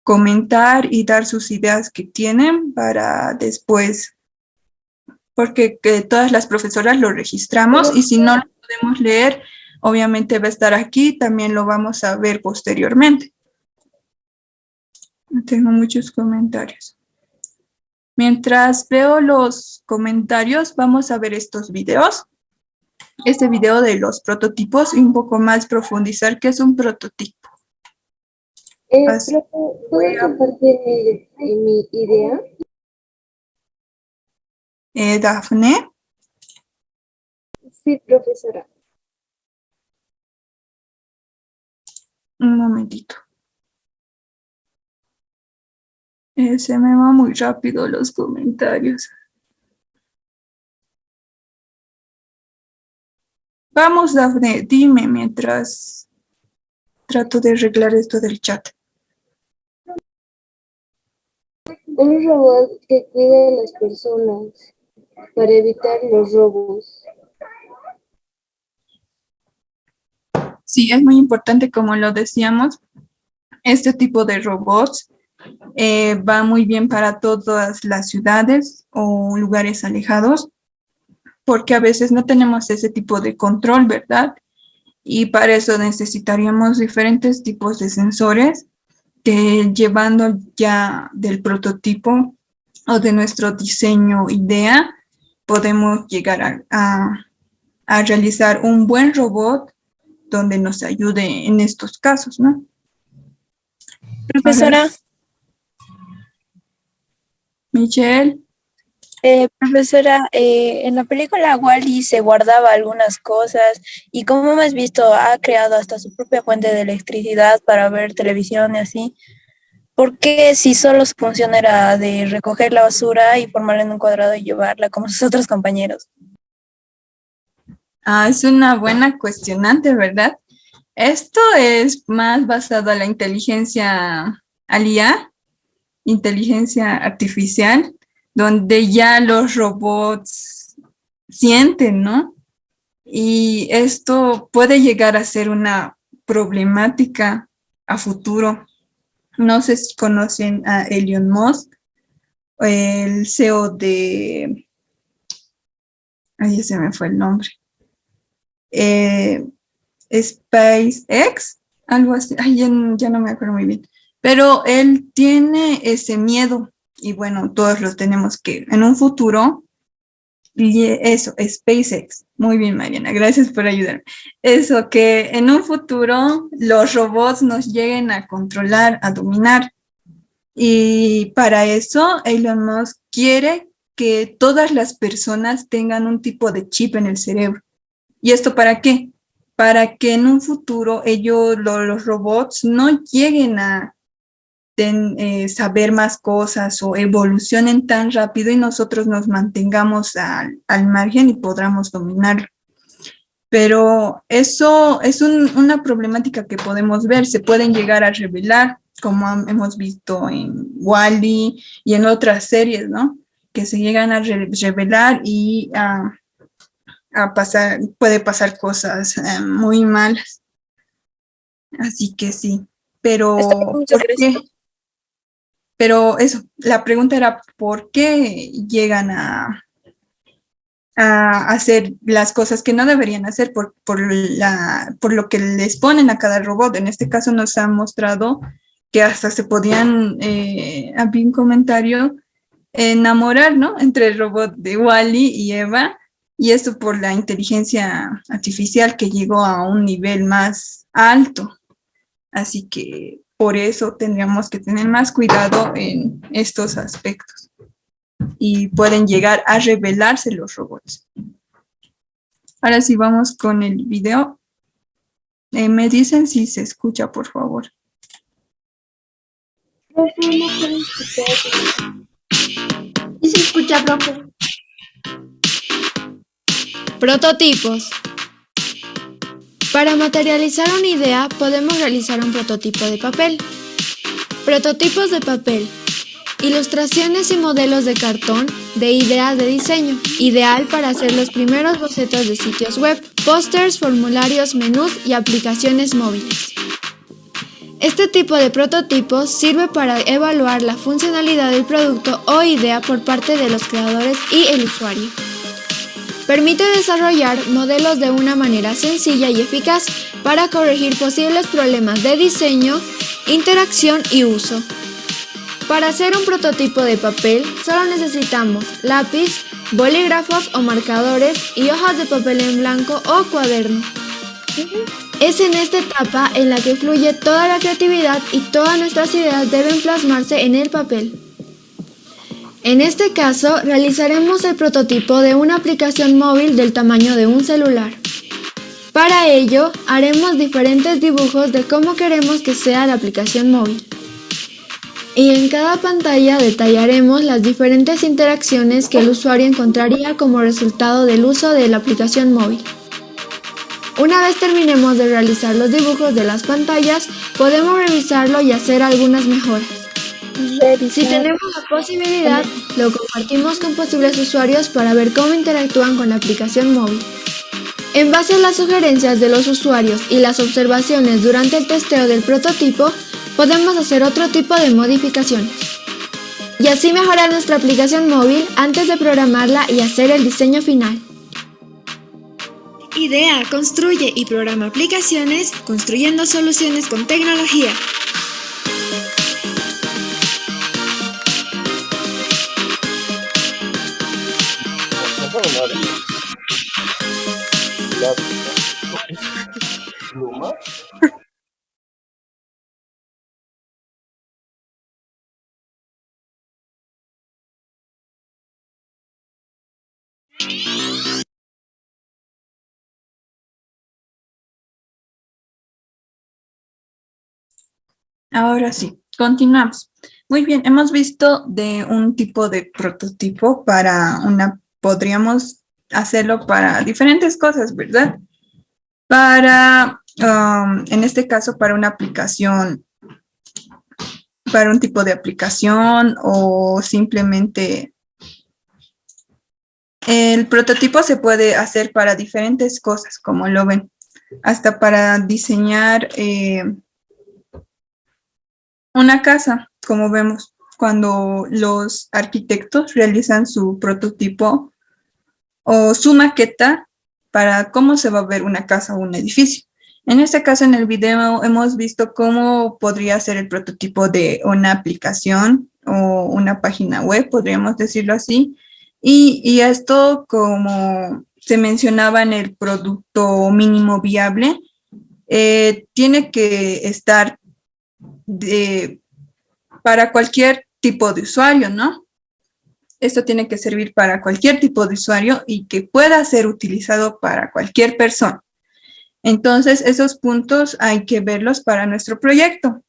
comentar y dar sus ideas que tienen para después, porque todas las profesoras lo registramos y si no lo podemos leer, obviamente va a estar aquí, también lo vamos a ver posteriormente. Tengo muchos comentarios. Mientras veo los comentarios, vamos a ver estos videos. Este video de los prototipos y un poco más profundizar qué es un prototipo. Profe, ¿puedo compartir mi idea? Dafne, Sí, profesora. un momentito. Se me va muy rápido los comentarios. Vamos, Dafne, dime mientras trato de arreglar esto del chat. Un robot que cuide a las personas para evitar los robos. Sí, es muy importante, como lo decíamos, este tipo de robots va muy bien para todas las ciudades o lugares alejados, porque a veces no tenemos ese tipo de control, ¿verdad? Y para eso necesitaríamos diferentes tipos de sensores que, llevando ya del prototipo o de nuestro diseño idea, podemos llegar a realizar un buen robot donde nos ayude en estos casos, ¿no? Profesora, Michelle, profesora, en la película Wall-E se guardaba algunas cosas y como hemos visto ha creado hasta su propia fuente de electricidad para ver televisión y así. ¿Por qué si solo su función era de recoger la basura y formarla en un cuadrado y llevarla como sus otros compañeros? es una buena cuestionante, ¿verdad? Esto es más basado en la inteligencia IA, inteligencia artificial, donde ya los robots sienten, ¿no? Y esto puede llegar a ser una problemática a futuro. No sé si conocen a Elon Musk, el CEO de... Ahí se me fue el nombre. SpaceX, algo así. Ay, ya no me acuerdo muy bien. Pero él tiene ese miedo y bueno, todos lo tenemos, que en un futuro, y eso, SpaceX. Muy bien, Mariana, gracias por ayudarme. Eso, que en un futuro los robots nos lleguen a controlar, a dominar. Y para eso, Elon Musk quiere que todas las personas tengan un tipo de chip en el cerebro. ¿Y esto para qué? Para que en un futuro los robots no lleguen a necesiten saber más cosas o evolucionen tan rápido y nosotros nos mantengamos al margen y podamos dominarlo. Pero eso es una problemática que podemos ver. Se pueden llegar a revelar, como hemos visto en WALL-E y en otras series, ¿no? Que se llegan a revelar y puede pasar cosas muy malas. Así que sí, pero Muchas ¿por gracias. qué? Pero eso, la pregunta era ¿por qué llegan a hacer las cosas que no deberían hacer por lo que les ponen a cada robot? En este caso nos han mostrado que hasta se podían, había un comentario, enamorar, ¿no? Entre el robot de Wall-E y Eva, y esto por la inteligencia artificial que llegó a un nivel más alto. Así que por eso tendríamos que tener más cuidado en estos aspectos. Y pueden llegar a revelarse los robots. Ahora sí vamos con el video. Me dicen si se escucha, por favor. Profe, no puedo escuchar. ¿Y se escucha, profe? Prototipos. Para materializar una idea podemos realizar un prototipo de papel. Prototipos de papel. Ilustraciones y modelos de cartón de ideas de diseño, ideal para hacer los primeros bocetos de sitios web, pósters, formularios, menús y aplicaciones móviles. Este tipo de prototipos sirve para evaluar la funcionalidad del producto o idea por parte de los creadores y el usuario. Permite desarrollar modelos de una manera sencilla y eficaz para corregir posibles problemas de diseño, interacción y uso. Para hacer un prototipo de papel, solo necesitamos lápiz, bolígrafos o marcadores y hojas de papel en blanco o cuaderno. Es en esta etapa en la que fluye toda la creatividad y todas nuestras ideas deben plasmarse en el papel. En este caso, realizaremos el prototipo de una aplicación móvil del tamaño de un celular. Para ello, haremos diferentes dibujos de cómo queremos que sea la aplicación móvil. Y en cada pantalla detallaremos las diferentes interacciones que el usuario encontraría como resultado del uso de la aplicación móvil. Una vez terminemos de realizar los dibujos de las pantallas, podemos revisarlo y hacer algunas mejoras. Si tenemos la posibilidad, lo compartimos con posibles usuarios para ver cómo interactúan con la aplicación móvil. En base a las sugerencias de los usuarios y las observaciones durante el testeo del prototipo, podemos hacer otro tipo de modificaciones. Y así mejorar nuestra aplicación móvil antes de programarla y hacer el diseño final. Idea, construye y programa aplicaciones construyendo soluciones con tecnología. Ahora sí, continuamos. Muy bien, hemos visto de un tipo de prototipo podríamos hacerlo para diferentes cosas, ¿verdad? En este caso, para una aplicación, para un tipo de aplicación o simplemente el prototipo se puede hacer para diferentes cosas, como lo ven, hasta para diseñar una casa, como vemos, cuando los arquitectos realizan su prototipo o su maqueta para cómo se va a ver una casa o un edificio. En este caso, en el video hemos visto cómo podría ser el prototipo de una aplicación o una página web, podríamos decirlo así. Y esto, como se mencionaba en el producto mínimo viable, tiene que estar para cualquier tipo de usuario, ¿no? Esto tiene que servir para cualquier tipo de usuario y que pueda ser utilizado para cualquier persona. Entonces, esos puntos hay que verlos para nuestro proyecto.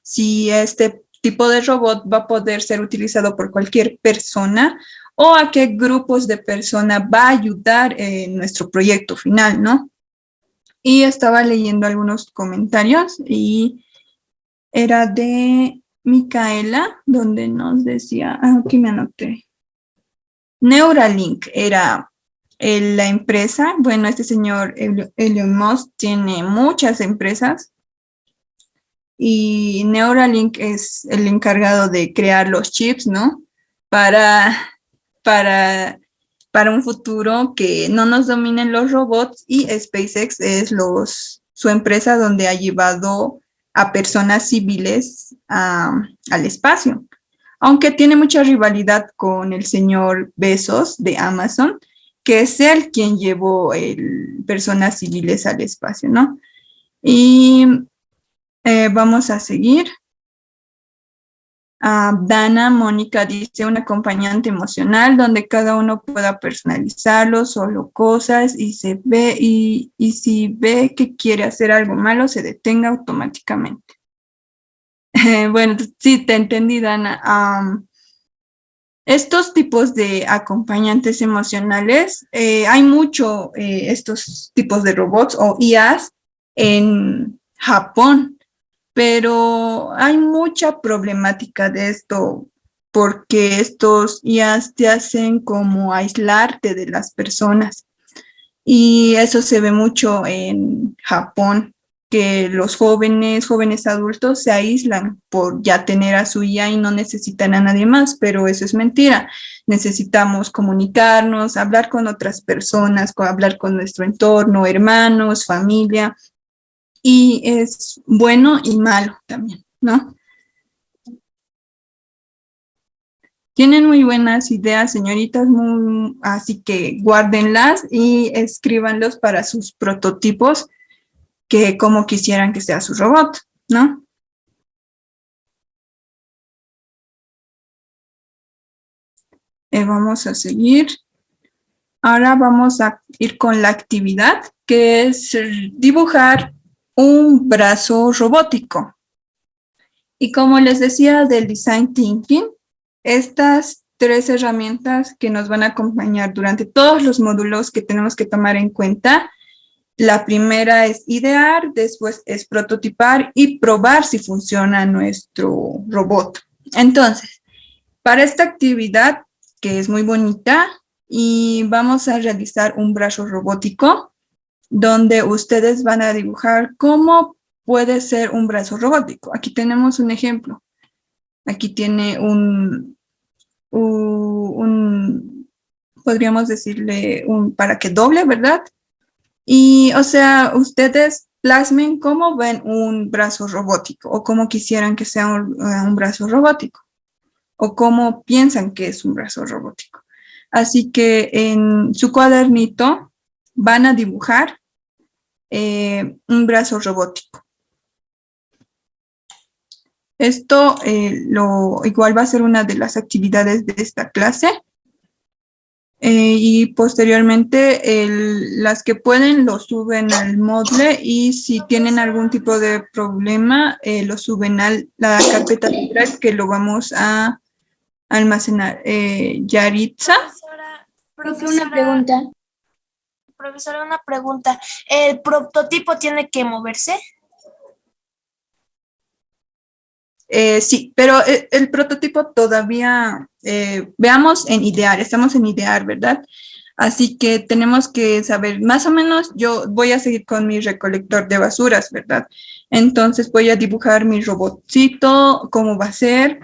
Si este tipo de robot va a poder ser utilizado por cualquier persona o a qué grupos de personas va a ayudar en nuestro proyecto final, ¿no? Y estaba leyendo algunos comentarios y era de Micaela, donde nos decía, aquí me anoté, Neuralink era la empresa. Bueno, este señor Elon Musk tiene muchas empresas y Neuralink es el encargado de crear los chips, ¿no? Para, para, para un futuro que no nos dominen los robots, y SpaceX es su empresa donde ha llevado a personas civiles al espacio. Aunque tiene mucha rivalidad con el señor Bezos de Amazon, que es él quien llevó personas civiles al espacio, ¿no? Y vamos a seguir. Dana Mónica dice un acompañante emocional donde cada uno pueda personalizarlo, solo cosas, y se ve, y si ve que quiere hacer algo malo, se detenga automáticamente. Bueno, sí, te entendí, Dana. Estos tipos de acompañantes emocionales, hay mucho estos tipos de robots o IAs en Japón, pero hay mucha problemática de esto porque estos IAs te hacen como aislarte de las personas, y eso se ve mucho en Japón, que los jóvenes adultos se aíslan por ya tener a su IA y no necesitan a nadie más, pero eso es mentira. Necesitamos comunicarnos, hablar con otras personas, hablar con nuestro entorno, hermanos, familia, y es bueno y malo también, ¿no? Tienen muy buenas ideas, señoritas, así que guárdenlas y escríbanlos para sus prototipos, que como quisieran que sea su robot, ¿no? Vamos a seguir. Ahora vamos a ir con la actividad, que es dibujar un brazo robótico. Y como les decía del Design Thinking, estas 3 herramientas que nos van a acompañar durante todos los módulos que tenemos que tomar en cuenta. La primera es idear, después es prototipar y probar si funciona nuestro robot. Entonces, para esta actividad, que es muy bonita, y vamos a realizar un brazo robótico, donde ustedes van a dibujar cómo puede ser un brazo robótico. Aquí tenemos un ejemplo. Aquí tiene podríamos decirle para que doble, ¿verdad? Y, o sea, ustedes plasmen cómo ven un brazo robótico o cómo quisieran que sea un brazo robótico o cómo piensan que es un brazo robótico. Así que en su cuadernito van a dibujar un brazo robótico. Esto igual va a ser una de las actividades de esta clase. Y posteriormente las que pueden lo suben al Moodle, y si tienen algún tipo de problema lo suben a la carpeta de Drive, que lo vamos a almacenar. Yaritza. Una pregunta. Profesora, una pregunta. ¿El prototipo tiene que moverse? Sí, pero el prototipo todavía, veamos en idear, estamos en idear, ¿verdad? Así que tenemos que saber, más o menos, yo voy a seguir con mi recolector de basuras, ¿verdad? Entonces voy a dibujar mi robotcito, cómo va a ser,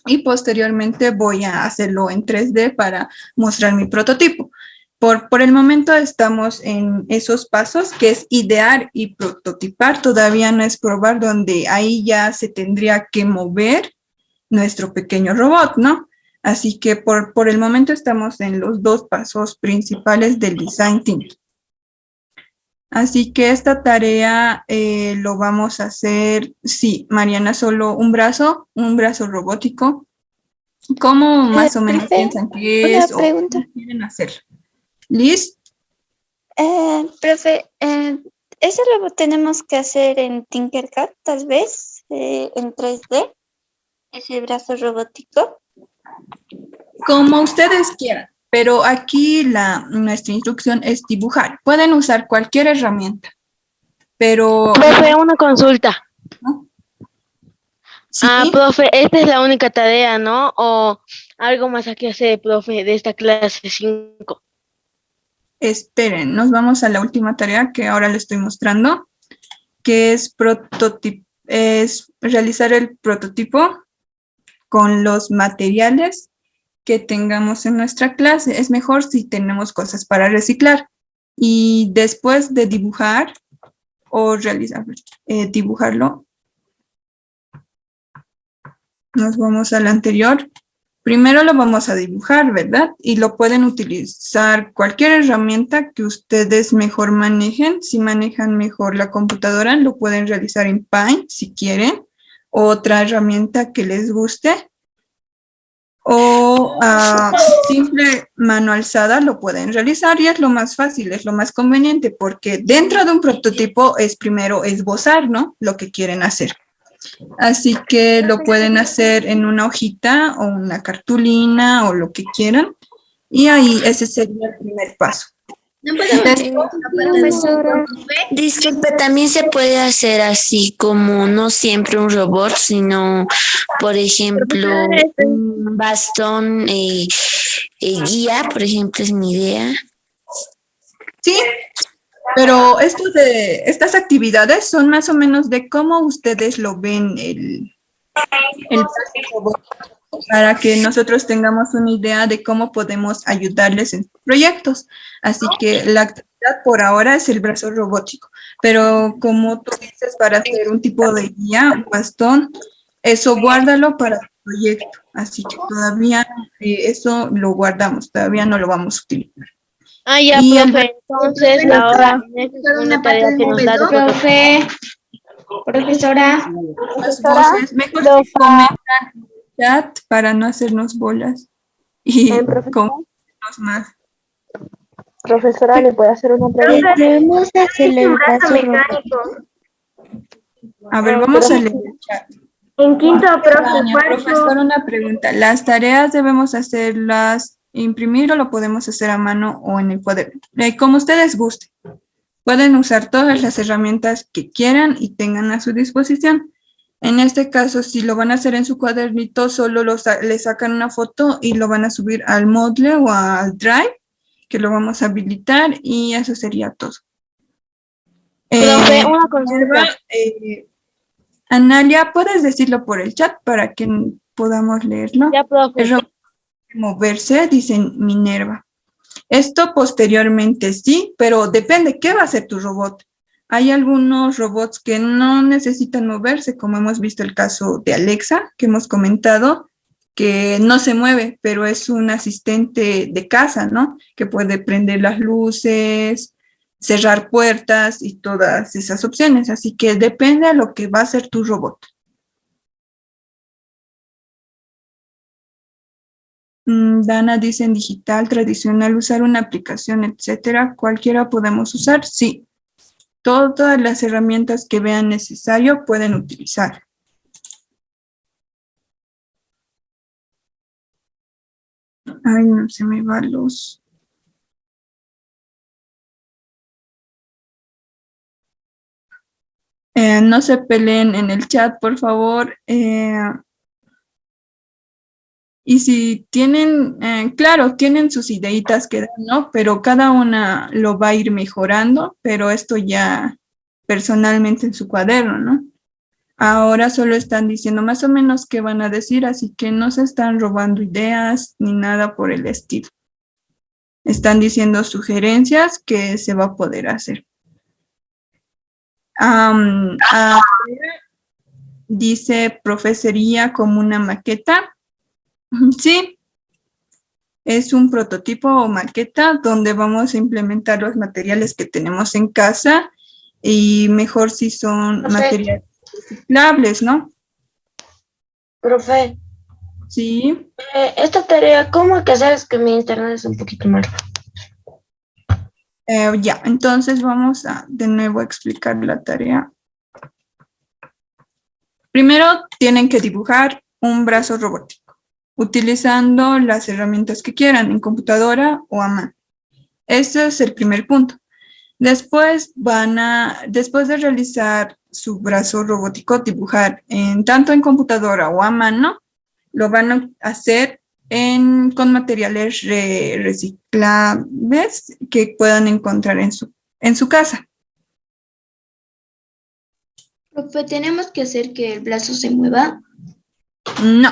y posteriormente voy a hacerlo en 3D para mostrar mi prototipo. Por el momento estamos en esos pasos, que es idear y prototipar. Todavía no es probar, donde ahí ya se tendría que mover nuestro pequeño robot, ¿no? Así que por el momento estamos en los 2 pasos principales del Design Thinking. Así que esta tarea lo vamos a hacer, sí, Mariana, solo un brazo robótico. ¿Cómo más o menos profe, piensan que una es pregunta. o qué quieren hacer? Liz. Profe, ¿eso lo tenemos que hacer en Tinkercad, tal vez, en 3D? ¿Es el brazo robótico? Como ustedes quieran, pero aquí nuestra instrucción es dibujar. Pueden usar cualquier herramienta, pero... Profe, una consulta. ¿no? Sí, Profe, esta es la única tarea, ¿no? O algo más aquí hacer, profe, de esta clase 5. esperen, nos vamos a la última tarea que ahora les estoy mostrando, que es realizar el prototipo con los materiales que tengamos en nuestra clase. Es mejor si tenemos cosas para reciclar. Y después de dibujar o realizar, dibujarlo, nos vamos al anterior. Primero lo vamos a dibujar, ¿verdad? Y lo pueden utilizar cualquier herramienta que ustedes mejor manejen. Si manejan mejor la computadora, lo pueden realizar en Paint si quieren. Otra herramienta que les guste. O simple mano alzada lo pueden realizar y es lo más fácil, es lo más conveniente, porque dentro de un prototipo es primero esbozar, ¿no? Lo que quieren hacer. Así que lo pueden hacer en una hojita o una cartulina o lo que quieran. Y ahí ese sería el primer paso. Profesora, Disculpe, también se puede hacer así como no siempre un robot, sino, por ejemplo, un bastón guía, por ejemplo, es mi idea. Sí, pero estas actividades son más o menos de cómo ustedes lo ven el robot, para que nosotros tengamos una idea de cómo podemos ayudarles en sus proyectos. Así que la actividad por ahora es el brazo robótico, pero como tú dices, para hacer un tipo de guía, un bastón, eso guárdalo para tu proyecto. Así que todavía eso lo guardamos, todavía no lo vamos a utilizar. Ya, Y profe, entonces ahora esta es una tarea que nos da el profe. Profesora, Las voces, mejor si comentan en el chat para no hacernos bolas y comentarnos más. Profesora, ¿le puede hacer una pregunta? podemos hacer el brazo robótico. A ver, vamos a leer el chat. En quinto, Profesor, una pregunta. ¿Las tareas debemos hacerlas imprimir o lo podemos hacer a mano o en el cuaderno? Como ustedes gusten. Pueden usar todas las herramientas que quieran y tengan a su disposición. En este caso, si lo van a hacer en su cuadernito, solo le sacan una foto y lo van a subir al Moodle o al Drive, que lo vamos a habilitar, y eso sería todo. Profe, una consulta. Analia, ¿puedes decirlo por el chat para que podamos leerlo? Ya, profe. El robot puede moverse, dice Minerva. Esto posteriormente sí, pero depende, ¿qué va a hacer tu robot? Hay algunos robots que no necesitan moverse, como hemos visto el caso de Alexa, que hemos comentado, que no se mueve, pero es un asistente de casa, ¿no? Que puede prender las luces, cerrar puertas y todas esas opciones. Así que depende de lo que va a hacer tu robot. Dana dice en digital, tradicional, usar una aplicación, etcétera. ¿Cualquiera podemos usar? Sí. Todas las herramientas que vean necesario pueden utilizar. Ay, no se me va luz. No se peleen en el chat, por favor. Y si tienen, claro, tienen sus ideitas que dan, ¿no? Pero cada una lo va a ir mejorando, pero esto ya personalmente en su cuaderno, ¿no? Ahora solo están diciendo más o menos qué van a decir, así que no se están robando ideas ni nada por el estilo. Están diciendo sugerencias que se va a poder hacer. Dice, profe, sería como una maqueta. Sí, es un prototipo o maqueta donde vamos a implementar los materiales que tenemos en casa y mejor si son materiales reciclables, ¿no? Profe, Sí. esta tarea, ¿cómo hay que hacer? Es que mi internet es un poquito malo. Ya, entonces vamos a de nuevo explicar la tarea. Primero tienen que dibujar un brazo robótico, utilizando las herramientas que quieran, en computadora o a mano. Ese es el primer punto. Después después de realizar su brazo robótico, dibujar tanto en computadora o a mano, lo van a hacer con materiales reciclables que puedan encontrar en su casa. Profe, ¿tenemos que hacer que el brazo se mueva? No,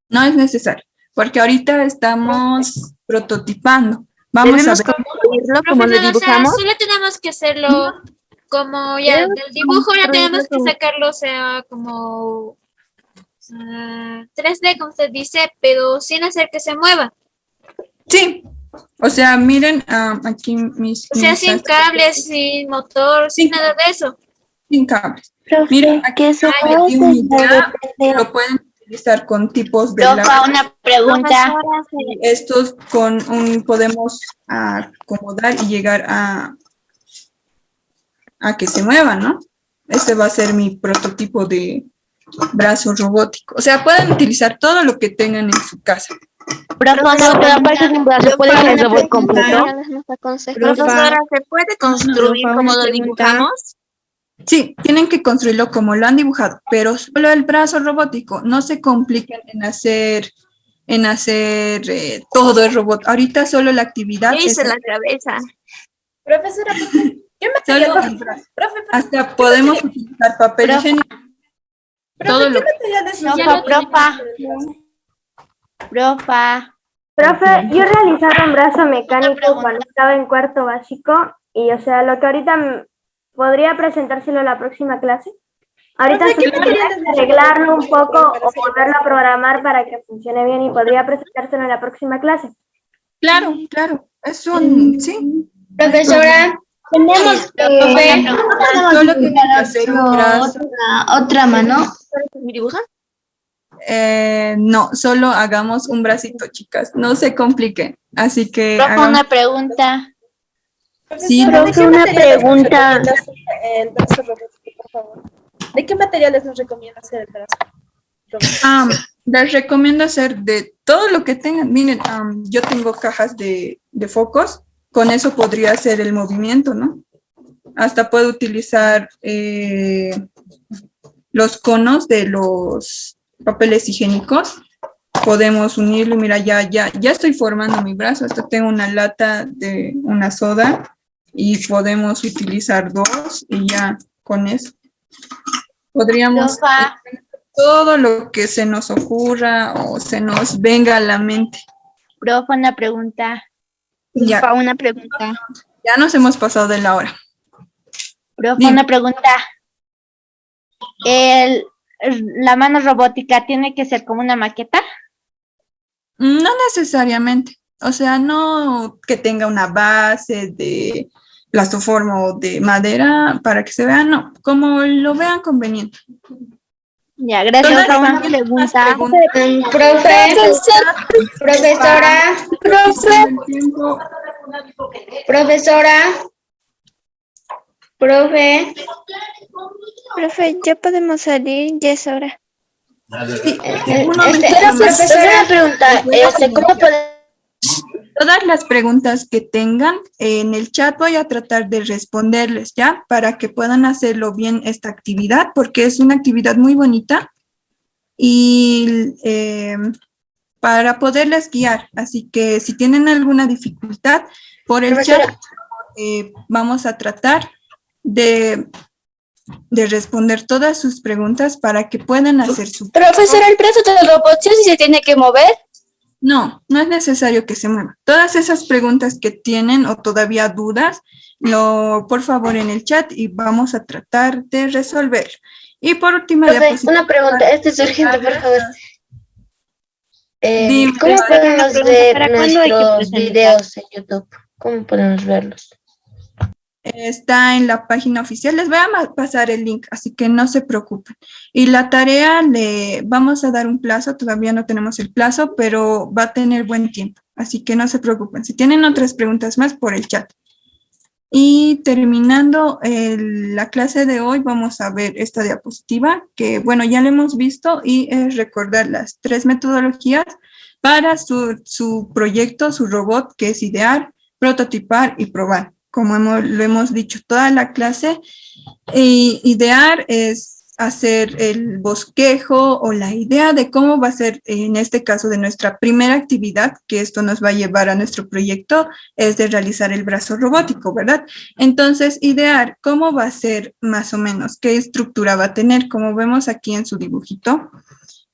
no es necesario, porque ahorita estamos prototipando. Vamos a ver. Construirlo como lo Profesora, o sea, dibujamos. solo tenemos que hacerlo como ya del dibujo, ya tenemos que sacarlo, o sea, como 3D, como usted dice, pero sin hacer que se mueva. Sí, o sea, miren aquí O sea, sin cables, sin motor, sin nada de eso. sin cables. Profe, Miren, aquí ¿qué se puede hay una idea, hacer? lo pueden utilizar con tipos de Profa, lápiz. una pregunta. Y estos podemos acomodar y llegar a que se muevan, ¿no? Este va a ser mi prototipo de brazo robótico. O sea, pueden utilizar todo lo que tengan en su casa. Pero aparte de un brazo, ¿puede ser el robot completo? Profesora, ¿se puede construir Profa, como una lo pregunta. dibujamos? Sí, tienen que construirlo como lo han dibujado, pero solo el brazo robótico. No se compliquen en hacer todo el robot. Ahorita solo la actividad es Hice la cabeza. Profesora, ¿qué solo materiales? el brazo. Profe, Hasta podemos utilizar papel higiénico. Todo lo ¿qué materiales nos Profe, yo realizaba un brazo mecánico cuando estaba en cuarto básico y, o sea, lo que ahorita podría presentárselo a la próxima clase. Ahorita Profe, ¿qué solo materiales nos arreglarlo un recomienda poco para o hacer? volverlo a programar para que funcione bien y podría presentárselo en la próxima clase. Claro, claro. Es un, sí. Profesora, tenemos que Solo tienen que hacer un brazo. otra mano. ¿Me dibujan? No, solo hagamos un bracito, chicas. No se compliquen. Así que hagamos. Pregunta. Sí, Profesora, ¿de qué una materiales nos pregunta. recomienda hacer el brazo robótico, por favor? ¿De qué materiales nos recomienda hacer el brazo robótico? Les recomiendo hacer de todo lo que tengan. Miren, yo tengo cajas de focos. Con eso podría hacer el movimiento, ¿no? Hasta puedo utilizar los conos de los papeles higiénicos. Podemos unirlo. Mira, ya estoy formando mi brazo. Hasta tengo una lata de una soda y podemos utilizar dos y ya con eso podríamos todo lo que se nos ocurra o se nos venga a la mente. Profe, una pregunta. Ya, Una pregunta. ya nos hemos pasado de la hora. Profe, Dime. una pregunta. ¿La mano robótica tiene que ser como una maqueta? No necesariamente. O sea, no que tenga una base de plastoforma o de madera para que se vea, no, como lo vean conveniente. Ya, gracias. Todas Una las pregunta. Profe, ya podemos salir, ya es hora. Profesora, pregunta, ¿cómo podemos? Todas las preguntas que tengan en el chat voy a tratar de responderles, ¿ya? Para que puedan hacerlo bien esta actividad, porque es una actividad muy bonita y para poderles guiar. Así que si tienen alguna dificultad por el chat, vamos a tratar de responder todas sus preguntas para que puedan hacer su... Profesora, ¿el brazo del robot sí se tiene que mover? No, no es necesario que se mueva. Todas esas preguntas que tienen o todavía dudas, por favor en el chat y vamos a tratar de resolver. Y por última diapositiva. Una pregunta, esto es urgente, por favor. Dime, ¿Cómo podemos ver ¿Para cuándo hay que nuestros presentar? videos en YouTube? ¿Cómo podemos verlos? está en la página oficial. Les voy a pasar el link, así que no se preocupen. Y la tarea le vamos a dar un plazo, todavía no tenemos el plazo, pero va a tener buen tiempo, así que no se preocupen. Si tienen otras preguntas más, por el chat. Y terminando la clase de hoy, vamos a ver esta diapositiva que, bueno, ya la hemos visto y es recordar las 3 metodologías para su proyecto, su robot, que es idear, prototipar y probar. Como lo hemos dicho toda la clase, idear es hacer el bosquejo o la idea de cómo va a ser, en este caso, de nuestra primera actividad, que esto nos va a llevar a nuestro proyecto, es de realizar el brazo robótico, ¿verdad? Entonces, idear cómo va a ser más o menos, qué estructura va a tener, como vemos aquí en su dibujito.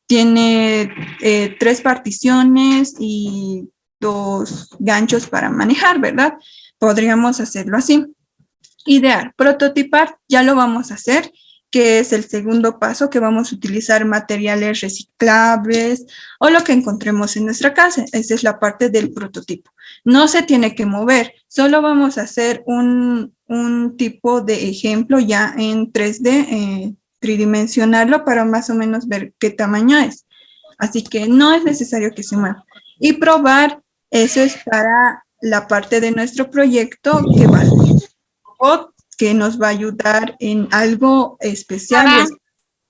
Tiene 3 particiones y 2 ganchos para manejar, ¿verdad? Podríamos hacerlo así. Idear, prototipar, ya lo vamos a hacer, que es el segundo paso, que vamos a utilizar materiales reciclables o lo que encontremos en nuestra casa. Esa es la parte del prototipo. No se tiene que mover, solo vamos a hacer un tipo de ejemplo ya en 3D, tridimensionarlo para más o menos ver qué tamaño es. Así que no es necesario que se mueva. Y probar, eso es para la parte de nuestro proyecto que va a ser o que nos va a ayudar en algo especial,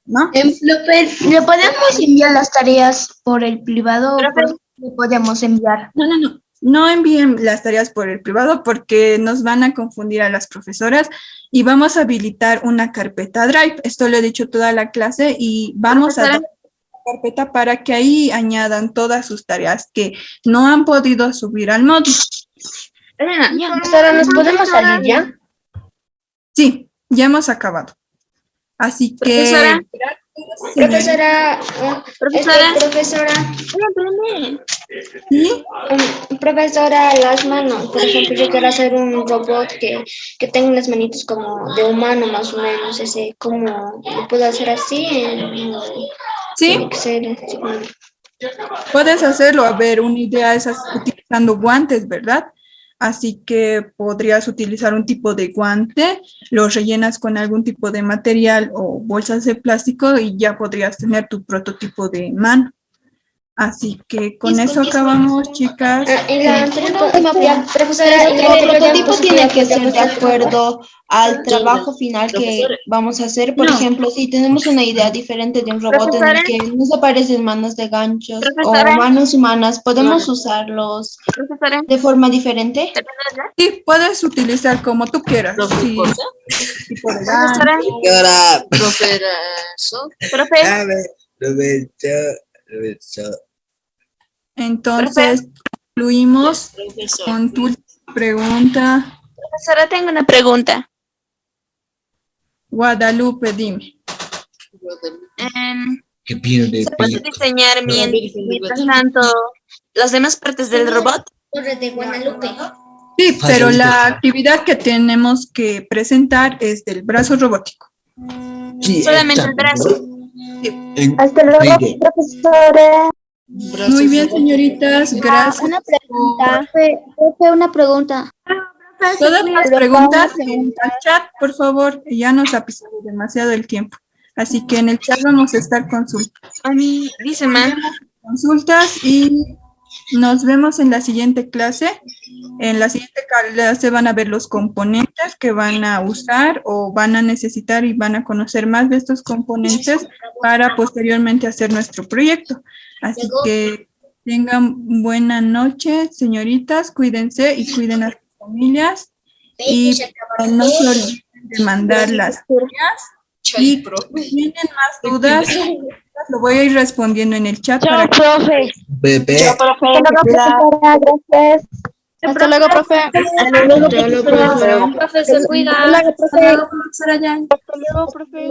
¿no? ¿Le podemos enviar las tareas por el privado o le podemos enviar? No envíen las tareas por el privado porque nos van a confundir a las profesoras y vamos a habilitar una carpeta Drive. Esto lo he dicho toda la clase y vamos a dar una carpeta para que ahí añadan todas sus tareas que no han podido subir al módulo. Profesora, ¿nos podemos salir ya? Sí, ya hemos acabado. Así que... Profesora, ¿sí? Profesora, las manos. Por ejemplo, yo quiero hacer un robot que tenga unas manitos como de humano, más o menos. ¿Cómo lo puedo hacer así? Sí. Puedes hacerlo. A ver, una idea es utilizando guantes, ¿verdad? Así que podrías utilizar un tipo de guante, lo rellenas con algún tipo de material o bolsas de plástico y ya podrías tener tu prototipo de mano. Así que con eso acabamos, chicas. Profesora, el prototipo tiene que ser de acuerdo al trabajo final que vamos a hacer. Por ejemplo, si tenemos una idea diferente de un robot en el que no se parecen manos de ganchos o manos humanas, ¿podemos usarlos de forma diferente? Sí, puedes utilizar como tú quieras. Sí. Tipo de Entonces, concluimos con tu pregunta. Profesora, tengo una pregunta. Guadalupe, dime. ¿Se puede diseñar mientras tanto las demás partes del robot? De Guadalupe. Sí, pero la actividad que tenemos que presentar es del brazo robótico. Sí, solamente el brazo. Sí. Hasta luego, profesora. Muy bien, señoritas, gracias. Una pregunta. Todas las preguntas en el chat, por favor, ya nos ha pisado demasiado el tiempo. Así que en el chat vamos a estar consultas y nos vemos en la siguiente clase. En la siguiente clase van a ver los componentes que van a usar o van a necesitar y van a conocer más de estos componentes para posteriormente hacer nuestro proyecto. Así que tengan buena noche, señoritas, cuídense y cuiden a sus familias. Y no se olviden de mandar las tareas. Y si tienen más dudas, lo voy a ir respondiendo en el chat. Chao, profe. Chao, profe. Gracias. Hasta luego, profe. Profe, se cuida. Hasta luego, profe. Hasta luego, profe.